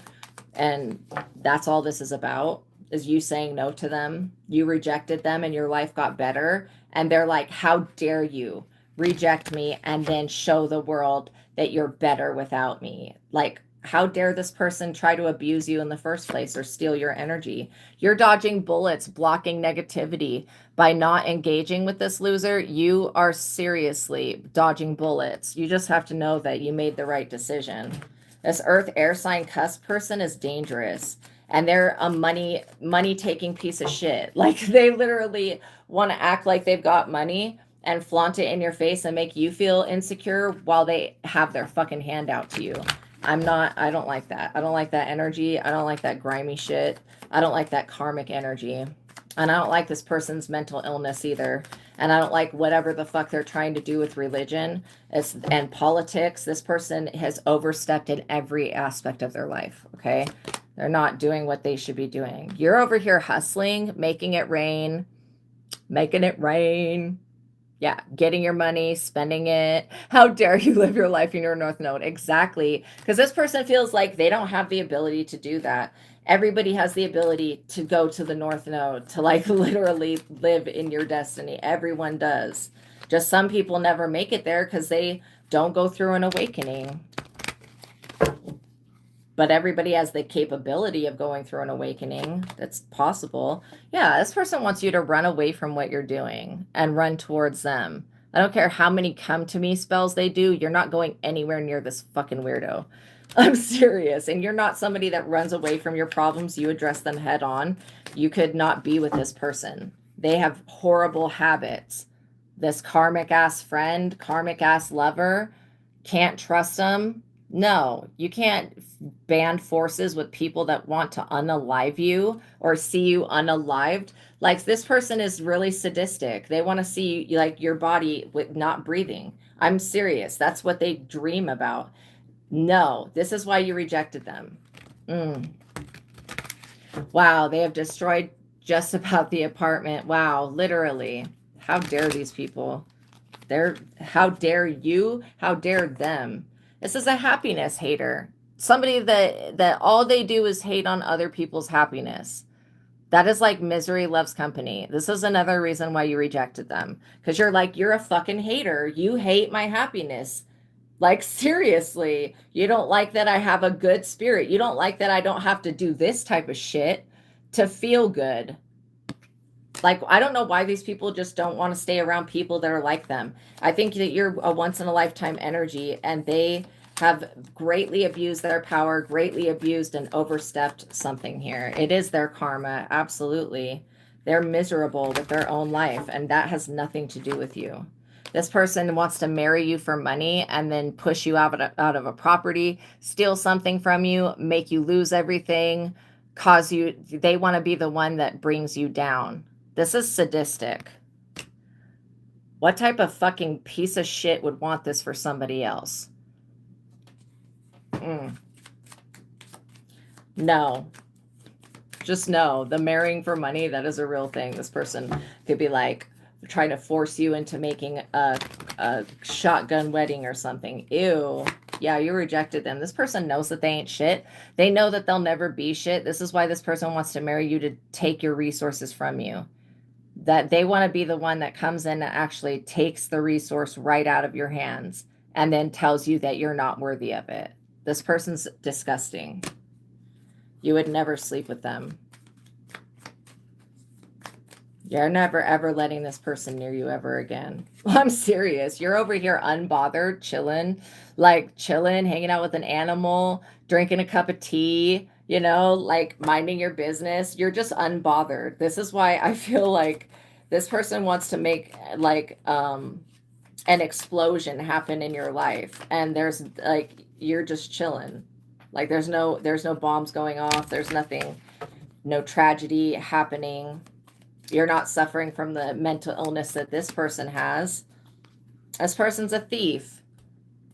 And that's all this is about, is you saying no to them. You rejected them and your life got better. And they're like, how dare you reject me and then show the world that you're better without me? Like, how dare this person try to abuse you in the first place or steal your energy? You're dodging bullets, blocking negativity. By not engaging with this loser, you are seriously dodging bullets. You just have to know that you made the right decision. This earth air sign cusp person is dangerous. And they're a money taking piece of shit. Like, they literally want to act like they've got money and flaunt it in your face and make you feel insecure while they have their fucking hand out to you. I don't like that. I don't like that energy. I don't like that grimy shit. I don't like that karmic energy. And I don't like this person's mental illness either. And I don't like whatever the fuck they're trying to do with religion and politics. This person has overstepped in every aspect of their life, okay? They're not doing what they should be doing. You're over here hustling, making it rain. Yeah, getting your money, spending it. How dare you live your life in your North Node? Exactly. Because this person feels like they don't have the ability to do that. Everybody has the ability to go to the North Node, to like literally live in your destiny. Everyone does. Just some people never make it there because they don't go through an awakening. But everybody has the capability of going through an awakening. That's possible. Yeah, this person wants you to run away from what you're doing and run towards them. I don't care how many come to me spells they do. You're not going anywhere near this fucking weirdo. I'm serious. And you're not somebody that runs away from your problems. You address them head on. You could not be with this person. They have horrible habits. This karmic ass friend, karmic ass lover, can't trust them. No, you can't band forces with people that want to unalive you or see you unalived. Like, this person is really sadistic. They want to see you, like, your body with not breathing. I'm serious. That's what they dream about. No, this is why you rejected them. Wow, they have destroyed just about the apartment. Wow, literally. How dare these people? How dare you? How dare them? This is a happiness hater. Somebody that all they do is hate on other people's happiness. That is like misery loves company. This is another reason why you rejected them. Because you're like, you're a fucking hater. You hate my happiness. Like, seriously, you don't like that I have a good spirit. You don't like that I don't have to do this type of shit to feel good. Like, I don't know why these people just don't want to stay around people that are like them. I think that you're a once in a lifetime energy, and they have greatly abused their power, greatly abused and overstepped something here. It is their karma, absolutely. They're miserable with their own life, and that has nothing to do with you. This person wants to marry you for money and then push you out of a property, steal something from you, make you lose everything, cause you, they want to be the one that brings you down. This is sadistic. What type of fucking piece of shit would want this for somebody else? No. Just no. The marrying for money, that is a real thing. This person could be like trying to force you into making a shotgun wedding or something. Ew. Yeah, you rejected them. This person knows that they ain't shit. They know that they'll never be shit. This is why this person wants to marry you, to take your resources from you. That they want to be the one that comes in and actually takes the resource right out of your hands and then tells you that you're not worthy of it. This person's disgusting. You would never sleep with them. You're never ever letting this person near you ever again. I'm serious. You're over here unbothered, chilling, hanging out with an animal, drinking a cup of tea, you know, like minding your business. You're just unbothered. This is why I feel like this person wants to make like an explosion happen in your life, and there's like, you're just chilling. Like there's no bombs going off. There's nothing, no tragedy happening. You're not suffering from the mental illness that this person has. This person's a thief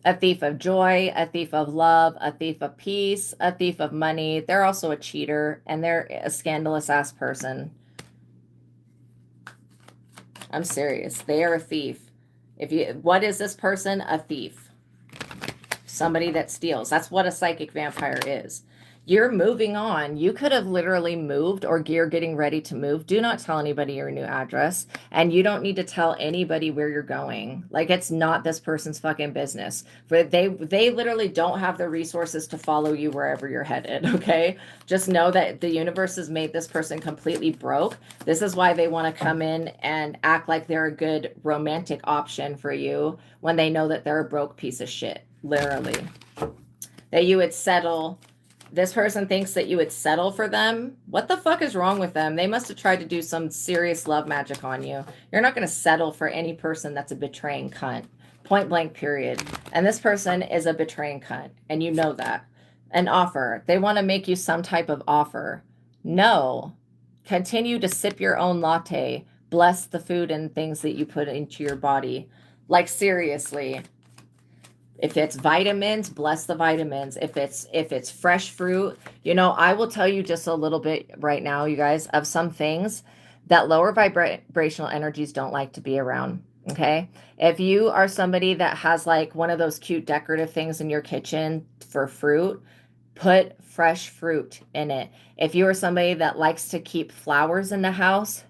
of joy, a thief of love, a thief of peace, a thief of money. They're also a cheater, and they're a scandalous ass person. I'm serious. They are a thief. What is this person? A thief. Somebody that steals. That's what a psychic vampire is. You're moving on. You could have literally moved, or you're getting ready to move. Do not tell anybody your new address, and you don't need to tell anybody where you're going. Like, it's not this person's fucking business. But they literally don't have the resources to follow you wherever you're headed, okay? Just know that the universe has made this person completely broke. This is why they want to come in and act like they're a good romantic option for you when they know that they're a broke piece of shit, literally. That you would settle. This person thinks that you would settle for them. What the fuck is wrong with them? They must have tried to do some serious love magic on you. You're not going to settle for any person that's a betraying cunt. Point blank, period. And this person is a betraying cunt, and you know that. An offer. They want to make you some type of offer. No. Continue to sip your own latte. Bless the food and things that you put into your body. Like, seriously. If it's vitamins, bless the vitamins. If it's fresh fruit, you know, I will tell you just a little bit right now, you guys, of some things that lower vibrational energies don't like to be around. Okay. If you are somebody that has like one of those cute decorative things in your kitchen for fruit, put fresh fruit in it. If you are somebody that likes to keep flowers in the house,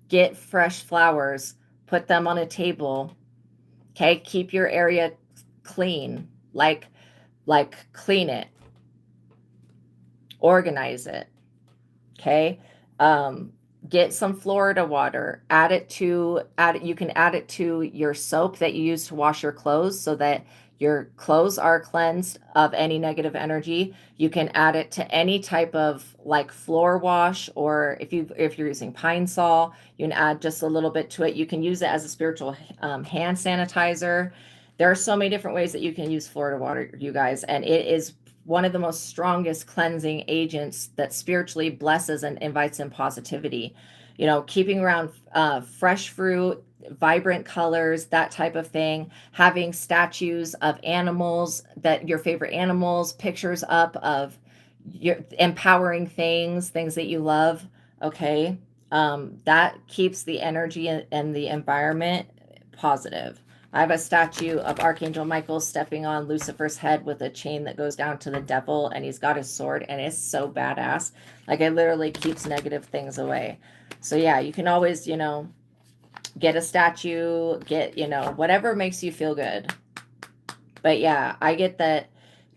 get fresh flowers, put them on a table. Okay. Keep your area clean, like clean it, organize it. Okay. Get some Florida water, you can add it to your soap that you use to wash your clothes so that your clothes are cleansed of any negative energy. You can add it to any type of like floor wash, or if you're using Pine Sol, you can add just a little bit to it. You can use it as a spiritual hand sanitizer. There are so many different ways that you can use Florida water, you guys, and it is one of the most strongest cleansing agents that spiritually blesses and invites in positivity. You know, keeping around fresh fruit, vibrant colors, that type of thing, having statues of animals, that your favorite animals, pictures up of your empowering things that you love, okay? That keeps the energy and the environment positive. I have a statue of Archangel Michael stepping on Lucifer's head with a chain that goes down to the devil, and he's got his sword, and it's so badass. Like, it literally keeps negative things away. So yeah, you can always, you know, get a statue, get, you know, whatever makes you feel good. But yeah, I get that,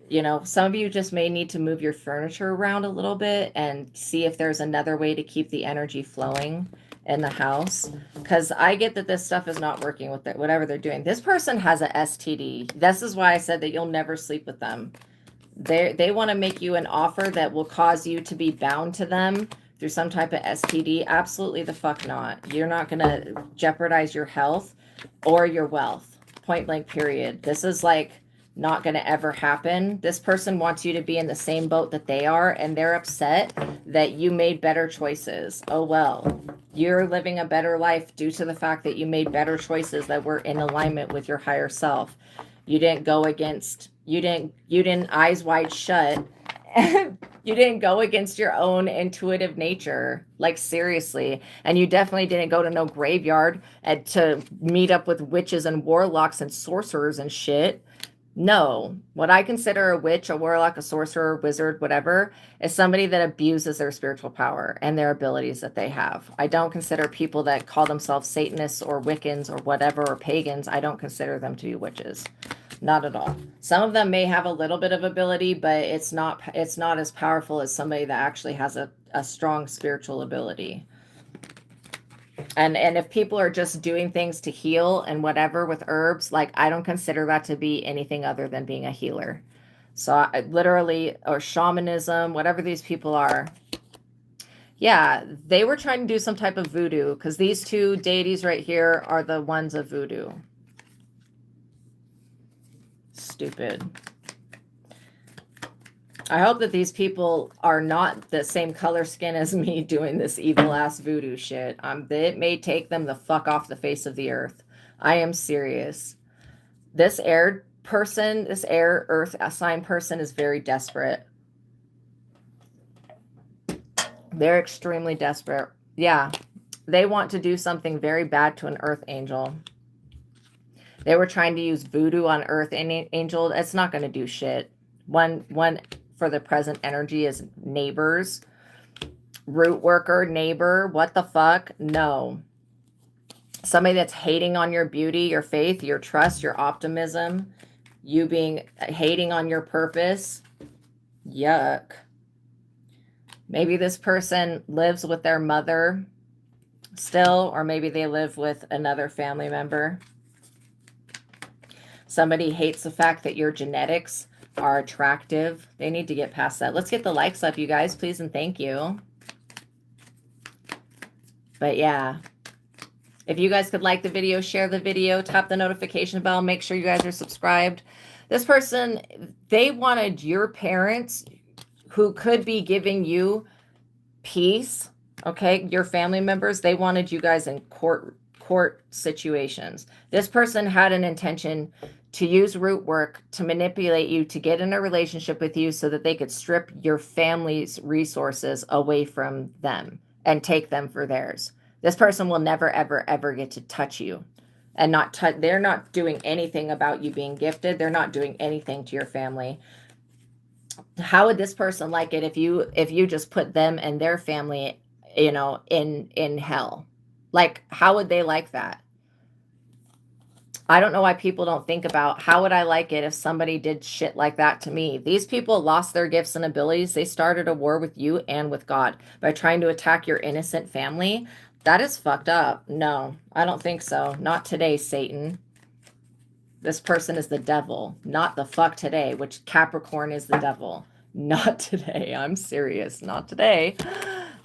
you know, some of you just may need to move your furniture around a little bit and see if there's another way to keep the energy flowing in the house, because I get that this stuff is not working with whatever they're doing. This person has a STD. This is why I said that you'll never sleep with them. They want to make you an offer that will cause you to be bound to them through some type of STD. Absolutely the fuck not. You're not going to jeopardize your health or your wealth. Point blank period. This is like not going to ever happen. This person wants you to be in the same boat that they are, and they're upset that you made better choices. Oh well, you're living a better life due to the fact that you made better choices that were in alignment with your higher self. You didn't go against, you didn't eyes wide shut. You didn't go against your own intuitive nature, like seriously. And you definitely didn't go to no graveyard and to meet up with witches and warlocks and sorcerers and shit. No, what I consider a witch, a warlock, a sorcerer, wizard, whatever, is somebody that abuses their spiritual power and their abilities that they have. I don't consider people that call themselves Satanists or Wiccans or whatever, or pagans, I don't consider them to be witches. Not at all. Some of them may have a little bit of ability, but it's not as powerful as somebody that actually has a strong spiritual ability. And if people are just doing things to heal and whatever with herbs, like, I don't consider that to be anything other than being a healer. So I literally, or shamanism, whatever these people are. Yeah, they were trying to do some type of voodoo, because these two deities right here are the ones of voodoo. Stupid. I hope that these people are not the same color skin as me doing this evil ass voodoo shit. It may take them the fuck off the face of the earth. I am serious. This air person, this air earth sign person is very desperate. They're extremely desperate. Yeah, they want to do something very bad to an earth angel. They were trying to use voodoo on earth angel. It's not going to do shit. One for the present energy is neighbors. Root worker, neighbor, what the fuck? No. Somebody that's hating on your beauty, your faith, your trust, your optimism, you being hating on your purpose. Yuck. Maybe this person lives with their mother still, or maybe they live with another family member. Somebody hates the fact that your genetics are attractive. They need to get past that. Let's get the likes up, you guys, please, and thank you. But yeah, if you guys could like the video, share the video, tap the notification bell, make sure you guys are subscribed. This person, they wanted your parents, who could be giving you peace, okay, your family members, they wanted you guys in court situations. This person had an intention to use root work to manipulate you to get in a relationship with you so that they could strip your family's resources away from them and take them for theirs. This person will never, ever, ever get to touch you and they're not doing anything about you being gifted. They're not doing anything to your family. How would this person like it if you just put them and their family, you know, in hell? Like, how would they like that? I don't know why people don't think about, how would I like it if somebody did shit like that to me? These people lost their gifts and abilities. They started a war with you and with God by trying to attack your innocent family. That is fucked up. No, I don't think so. Not today, Satan. This person is the devil, not the fuck today, which Capricorn is the devil. Not today. I'm serious. Not today.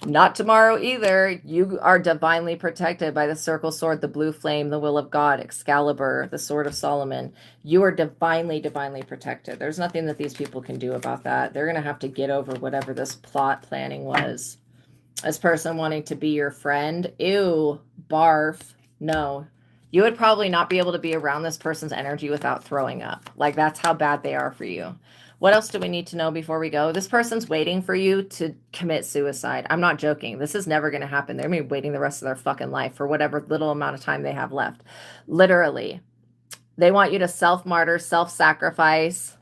Not tomorrow either. You are divinely protected by the circle sword, the blue flame, the will of God, Excalibur, the sword of Solomon. You are divinely, divinely protected. There's nothing that these people can do about that. They're going to have to get over whatever this plot planning was. This person wanting to be your friend. Ew, barf. No. You would probably not be able to be around this person's energy without throwing up. Like, that's how bad they are for you. What else do we need to know before we go? This person's waiting for you to commit suicide. I'm not joking. This is never going to happen. They're going to be waiting the rest of their fucking life for whatever little amount of time they have left. Literally. They want you to self-martyr, self-sacrifice.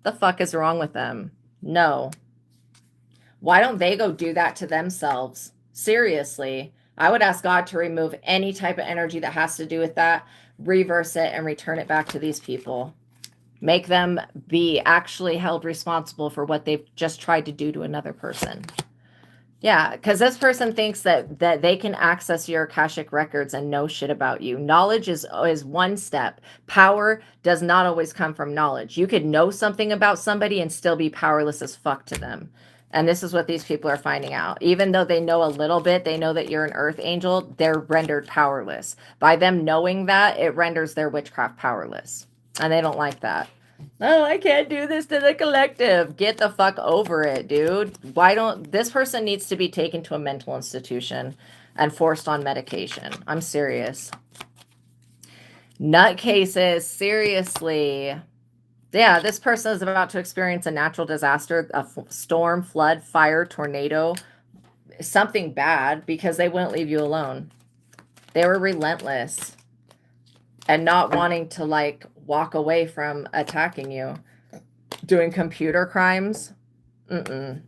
The fuck is wrong with them? No. Why don't they go do that to themselves? Seriously. I would ask God to remove any type of energy that has to do with that, reverse it, and return it back to these people. Make them be actually held responsible for what they've just tried to do to another person. Yeah, because this person thinks that they can access your Akashic records and know shit about you. Knowledge is one step. Power does not always come from knowledge. You could know something about somebody and still be powerless as fuck to them. And this is what these people are finding out. Even though they know a little bit, they know that you're an earth angel, they're rendered powerless. By them knowing that, it renders their witchcraft powerless. And they don't like that. Oh, I can't do this to the collective. Get the fuck over it, dude. Why don't this person needs to be taken to a mental institution and forced on medication? I'm serious. Nutcases, seriously. Yeah, this person is about to experience a natural disaster, a storm, flood, fire, tornado, something bad because they wouldn't leave you alone. They were relentless and not wanting to like walk away from attacking you. Doing computer crimes? No,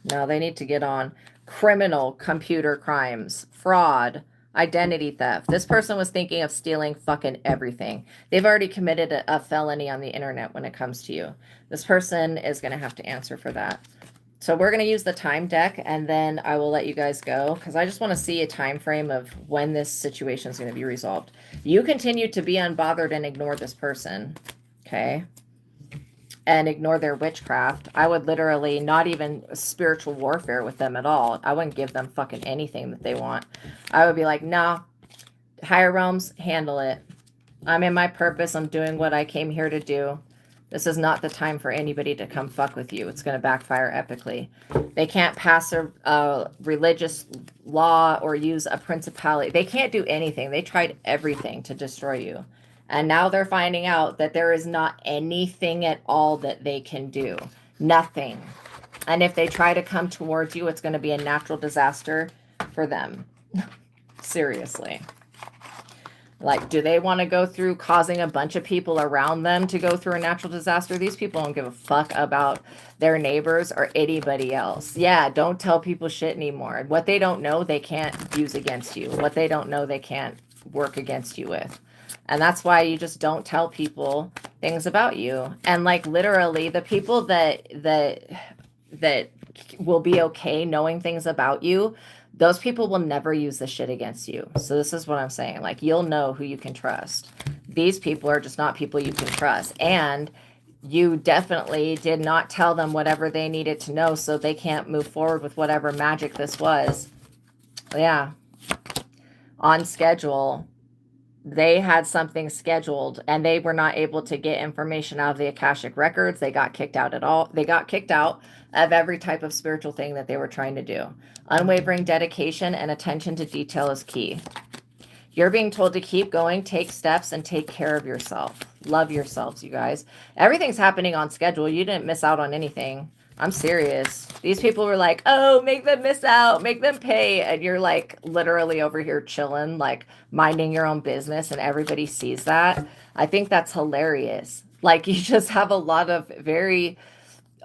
they need to get on. Criminal computer crimes, fraud, identity theft. This person was thinking of stealing fucking everything. They've already committed a felony on the internet when it comes to you. This person is going to have to answer for that. So we're going to use the time deck, and then I will let you guys go because I just want to see a time frame of when this situation is going to be resolved. You continue to be unbothered and ignore this person, okay? And ignore their witchcraft. I would literally not even spiritual warfare with them at all. I wouldn't give them fucking anything that they want. I would be like, nah, higher realms, handle it. I'm in my purpose. I'm doing what I came here to do. This is not the time for anybody to come fuck with you. It's going to backfire epically. They can't pass a religious law or use a principality. They can't do anything. They tried everything to destroy you. And now they're finding out that there is not anything at all that they can do. Nothing. And if they try to come towards you, it's going to be a natural disaster for them. Seriously. Like, do they want to go through causing a bunch of people around them to go through a natural disaster? These people don't give a fuck about their neighbors or anybody else. Yeah, don't tell people shit anymore. What they don't know, they can't use against you. What they don't know, they can't work against you with. And that's why you just don't tell people things about you. And like literally the people that will be okay knowing things about you, those people will never use the shit against you. So this is what I'm saying. Like, you'll know who you can trust. These people are just not people you can trust. And you definitely did not tell them whatever they needed to know, so they can't move forward with whatever magic this was. Yeah. On schedule. They had something scheduled and they were not able to get information out of the Akashic records. They got kicked out at all. They got kicked out of every type of spiritual thing that they were trying to do. Unwavering dedication and attention to detail is key. You're being told to keep going, take steps, and take care of yourself. Love yourselves, you guys. Everything's happening on schedule. You didn't miss out on anything. I'm serious. These people were like, oh, make them miss out, make them pay. And you're like literally over here chilling, like minding your own business, and everybody sees that. I think that's hilarious. Like, you just have a lot of very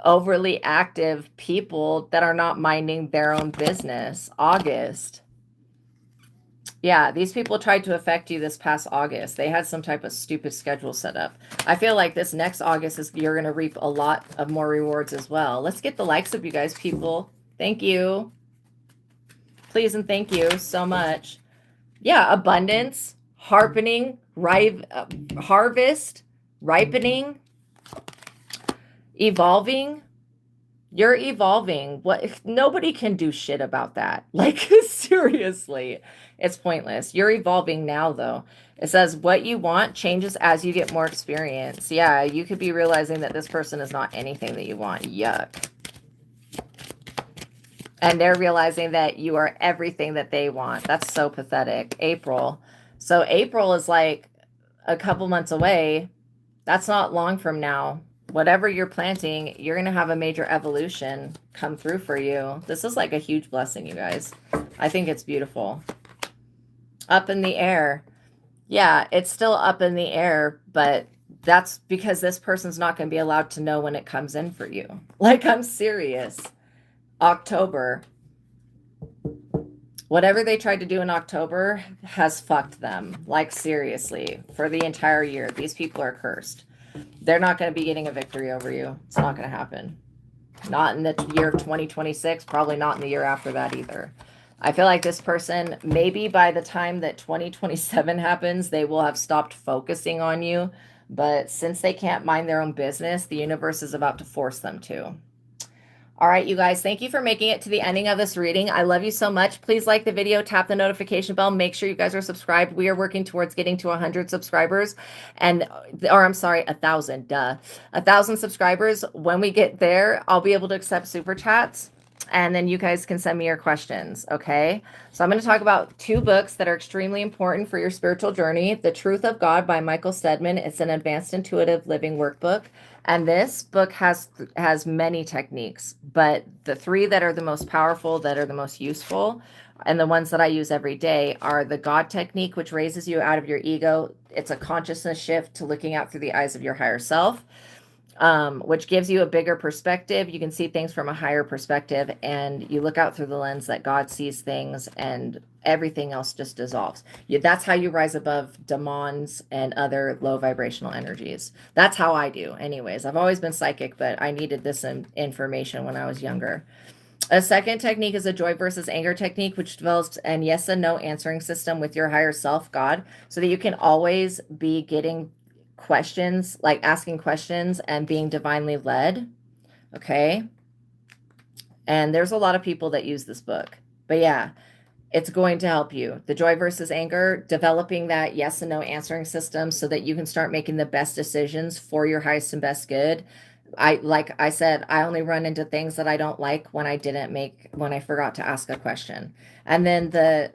overly active people that are not minding their own business. August. Yeah, these people tried to affect you this past August. They had some type of stupid schedule set up. I feel like this next August is you're going to reap a lot of more rewards as well. Let's get the likes of you guys, people. Thank you. Please and thank you so much. Yeah, abundance, harpening, harvest, ripening, evolving. You're evolving. What? Nobody can do shit about that. Like, seriously, it's pointless. You're evolving now, though. It says what you want changes as you get more experience. Yeah, you could be realizing that this person is not anything that you want. Yuck. And they're realizing that you are everything that they want. That's so pathetic. April. So April is like a couple months away. That's not long from now. Whatever you're planting, you're going to have a major evolution come through for you. This is like a huge blessing, you guys. I think it's beautiful. Up in the air. Yeah, it's still up in the air, but that's because this person's not going to be allowed to know when it comes in for you. Like, I'm serious. October. Whatever they tried to do in October has fucked them. Like, seriously, for the entire year. These people are cursed. They're not going to be getting a victory over you. It's not going to happen. Not in the year 2026, probably not in the year after that either. I feel like this person, maybe by the time that 2027 happens, they will have stopped focusing on you. But since they can't mind their own business, the universe is about to force them to. All right, you guys, thank you for making it to the ending of this reading. I love you so much. Please like the video, tap the notification bell, make sure you guys are subscribed. We are working towards getting to 100 subscribers or I'm sorry, 1,000, 1,000 subscribers. When we get there, I'll be able to accept super chats and then you guys can send me your questions, okay? So I'm going to talk about 2 books that are extremely important for your spiritual journey. The Truth of God by Michael STEADMAN. It's an advanced intuitive living workbook. And this book has many techniques, but the 3 that are the most powerful, that are the most useful, and the ones that I use every day are the God technique, which raises you out of your ego. It's a consciousness shift to looking out through the eyes of your higher self, which gives you a bigger perspective. You can see things from a higher perspective, and you look out through the lens that God sees things, and everything else just dissolves. That's how you rise above demons and other low vibrational energies. That's how I do. Anyways, I've always been psychic, but I needed this information when I was younger. A second technique is a joy versus anger technique, which develops an yes and no answering system with your higher self, God, so that you can always be getting questions, like asking questions and being divinely led. Okay. And there's a lot of people that use this book, but yeah, it's going to help you. The joy versus anger, developing that yes and no answering system so that you can start making the best decisions for your highest and best good. Like I said, I only run into things that I don't like when I forgot to ask a question. And then the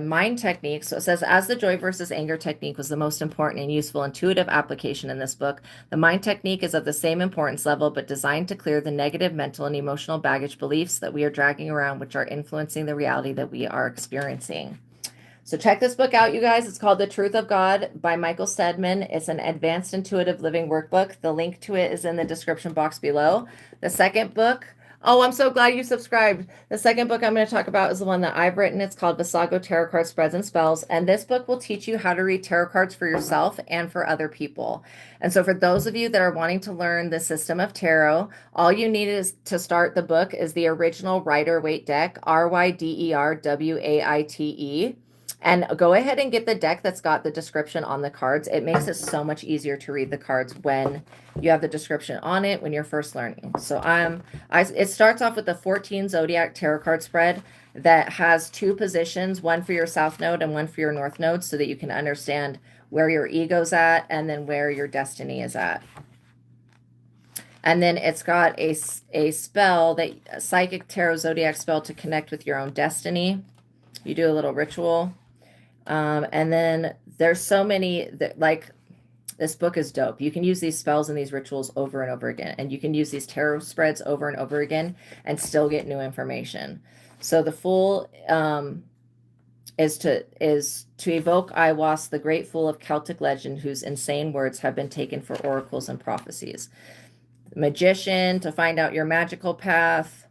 mind technique. So it says, as the joy versus anger technique was the most important and useful intuitive application in this book, the mind technique is of the same importance level, but designed to clear the negative mental and emotional baggage beliefs that we are dragging around, which are influencing the reality that we are experiencing. So check this book out, you guys. It's called The Truth of God by Michael STEADMAN. It's an advanced intuitive living workbook. The link to it is in the description box below. The second book, oh, I'm so glad you subscribed. The second book I'm going to talk about is the one that I've written. It's called Visago Tarot Card Spreads and Spells. And this book will teach you how to read tarot cards for yourself and for other people. And so for those of you that are wanting to learn the system of tarot, all you need is to start the book is the original Rider-Waite deck, RYDERWAITE. And go ahead and get the deck that's got the description on the cards. It makes it so much easier to read the cards when you have the description on it when you're first learning. So it starts off with the 14 Zodiac Tarot card spread that has 2 positions, one for your South Node and one for your North Node, so that you can understand where your ego's at and then where your destiny is at. And then it's got a spell, a Psychic Tarot Zodiac spell to connect with your own destiny. You do a little ritual. And then there's so many that, like, this book is dope. You can use these spells and these rituals over and over again, and you can use these tarot spreads over and over again and still get new information. So the Fool is to evoke Iwas, the great fool of Celtic legend, whose insane words have been taken for oracles and prophecies. Magician, to find out your magical path.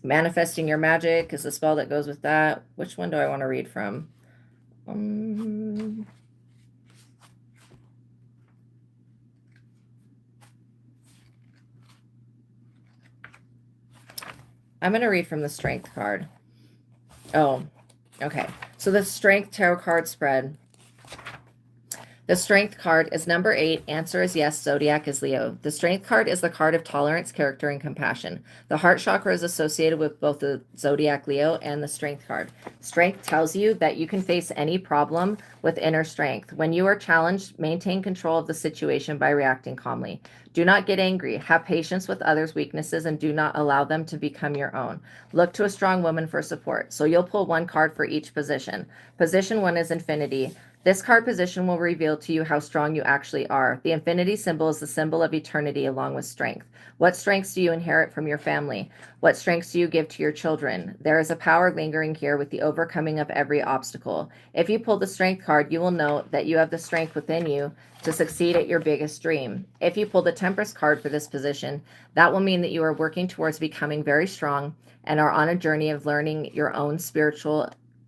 Manifesting your magic is the spell that goes with that. Which one do I want to read from? I'm going to read from the Strength card. Oh, okay. So the Strength Tarot card spread. The Strength card is number 8. Answer is yes. Zodiac is Leo. The Strength card is the card of tolerance, character, and compassion. The heart chakra is associated with both the Zodiac Leo and the Strength card. Strength tells you that you can face any problem with inner strength. When you are challenged, maintain control of the situation by reacting calmly. Do not get angry. Have patience with others' weaknesses and do not allow them to become your own. Look to a strong woman for support. So you'll pull 1 card for each position. Position 1 is Infinity. This card position will reveal to you how strong you actually are. The infinity symbol is the symbol of eternity along with strength. What strengths do you inherit from your family? What strengths do you give to your children? There is a power lingering here with the overcoming of every obstacle. If you pull the strength card, you will know that you have the strength within you to succeed at your biggest dream. If you pull the Temperance card for this position, that will mean that you are working towards becoming very strong and are on a journey of learning your own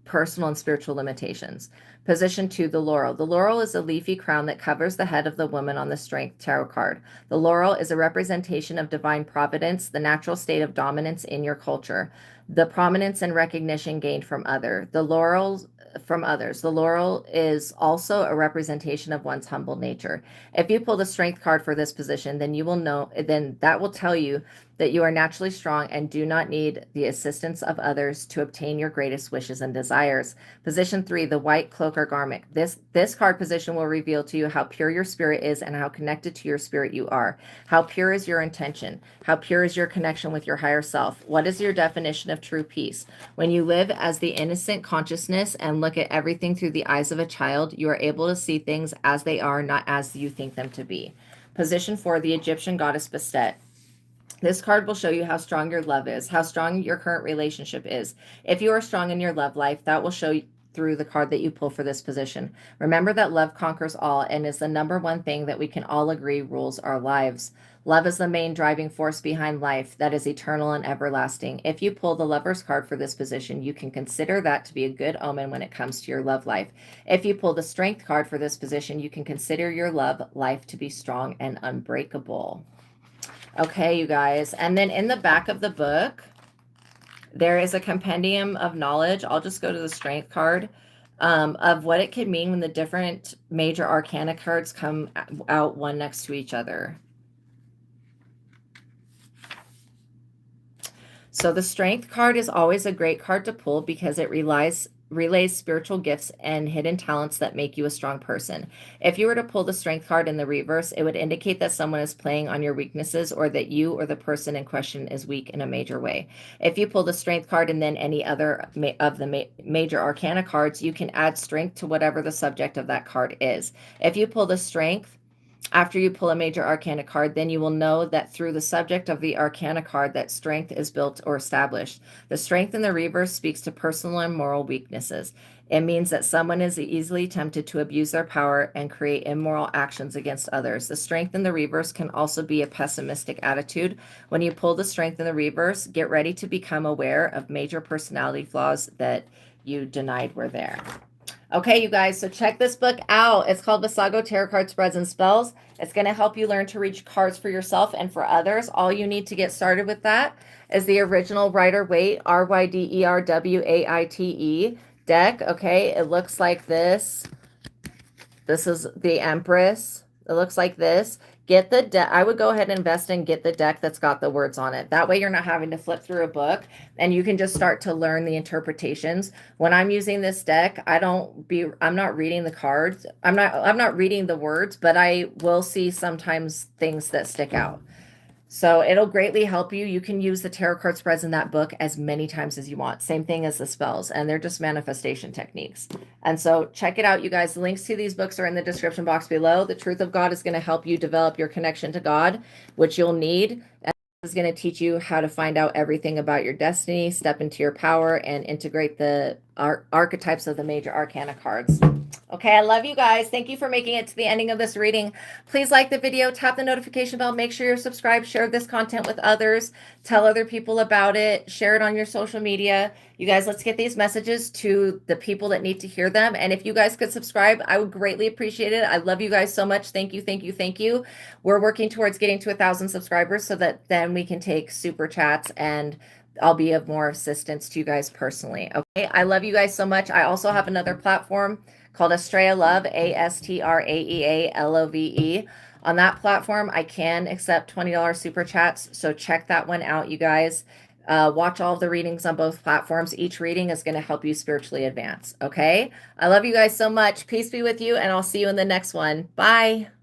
personal and spiritual limitations. Position 2, the laurel. The laurel is a leafy crown that covers the head of the woman on the Strength Tarot card. The laurel is a representation of divine providence, the natural state of dominance in your culture, the prominence and recognition gained from others. The laurel is also a representation of one's humble nature. If you pull the Strength card for this position, then that will tell you that you are naturally strong and do not need the assistance of others to obtain your greatest wishes and desires. Position 3, the white cloak or garment. This card position will reveal to you how pure your spirit is and how connected to your spirit you are. How pure is your intention? How pure is your connection with your higher self? What is your definition of true peace? When you live as the innocent consciousness and look at everything through the eyes of a child, you are able to see things as they are, not as you think them to be. Position 4, the Egyptian goddess Bastet. This card will show you how strong your love is, how strong your current relationship is. If you are strong in your love life, that will show you through the card that you pull for this position. Remember that love conquers all and is the number one thing that we can all agree rules our lives. Love is the main driving force behind life that is eternal and everlasting. If you pull the Lover's card for this position, you can consider that to be a good omen when it comes to your love life. If you pull the Strength card for this position, you can consider your love life to be strong and unbreakable. Okay, you guys. And then in the back of the book, there is a compendium of knowledge. I'll just go to the Strength card of what it could mean when the different major arcana cards come out one next to each other. So the Strength card is always a great card to pull because it relays spiritual gifts and hidden talents that make you a strong person. If you were to pull the Strength card in the reverse, it would indicate that someone is playing on your weaknesses or that you or the person in question is weak in a major way. If you pull the Strength card and then any other of the major arcana cards, you can add strength to whatever the subject of that card is. If you pull the Strength after you pull a major arcana card, then you will know that through the subject of the arcana card that strength is built or established. The Strength in the reverse speaks to personal and moral weaknesses. It means that someone is easily tempted to abuse their power and create immoral actions against others. The Strength in the reverse can also be a pessimistic attitude. When you pull the Strength in the reverse, get ready to become aware of major personality flaws that you denied were there. Okay, you guys, so check this book out. It's called Visago Tarot Card Spreads and Spells. It's going to help you learn to read cards for yourself and for others. All you need to get started with that is the original Rider-Waite, Ryderwaite deck. Okay, it looks like this. This is the Empress. It looks like this. Get the deck. I would go ahead and invest and get the deck that's got the words on it. That way you're not having to flip through a book and you can just start to learn the interpretations. When I'm using this deck, I'm not reading the cards. I'm not reading the words, but I will see sometimes things that stick out. So it'll greatly help you. You can use the tarot card spreads in that book as many times as you want. Same thing as the spells, and they're just manifestation techniques. And so check it out, you guys. The links to these books are in the description box below. The Truth of God is going to help you develop your connection to God, which you'll need. And is going to teach you how to find out everything about your destiny, step into your power, and integrate the archetypes of the major arcana cards. Okay, I love you guys. Thank you for making it to the ending of this reading. Please like the video, tap the notification bell, make sure you're subscribed, share this content with others, tell other people about it, share it on your social media. You guys, let's get these messages to the people that need to hear them. And if you guys could subscribe, I would greatly appreciate it. I love you guys so much. Thank you, thank you, thank you. We're working towards getting to 1,000 subscribers so that then we can take super chats and I'll be of more assistance to you guys personally. Okay, I love you guys so much. I also have another platform called ASTRAEA Love, ASTRAEA LOVE. On that platform, I can accept $20 super chats, so check that one out, you guys. Watch all of the readings on both platforms. Each reading is going to help you spiritually advance, okay? I love you guys so much. Peace be with you, and I'll see you in the next one. Bye.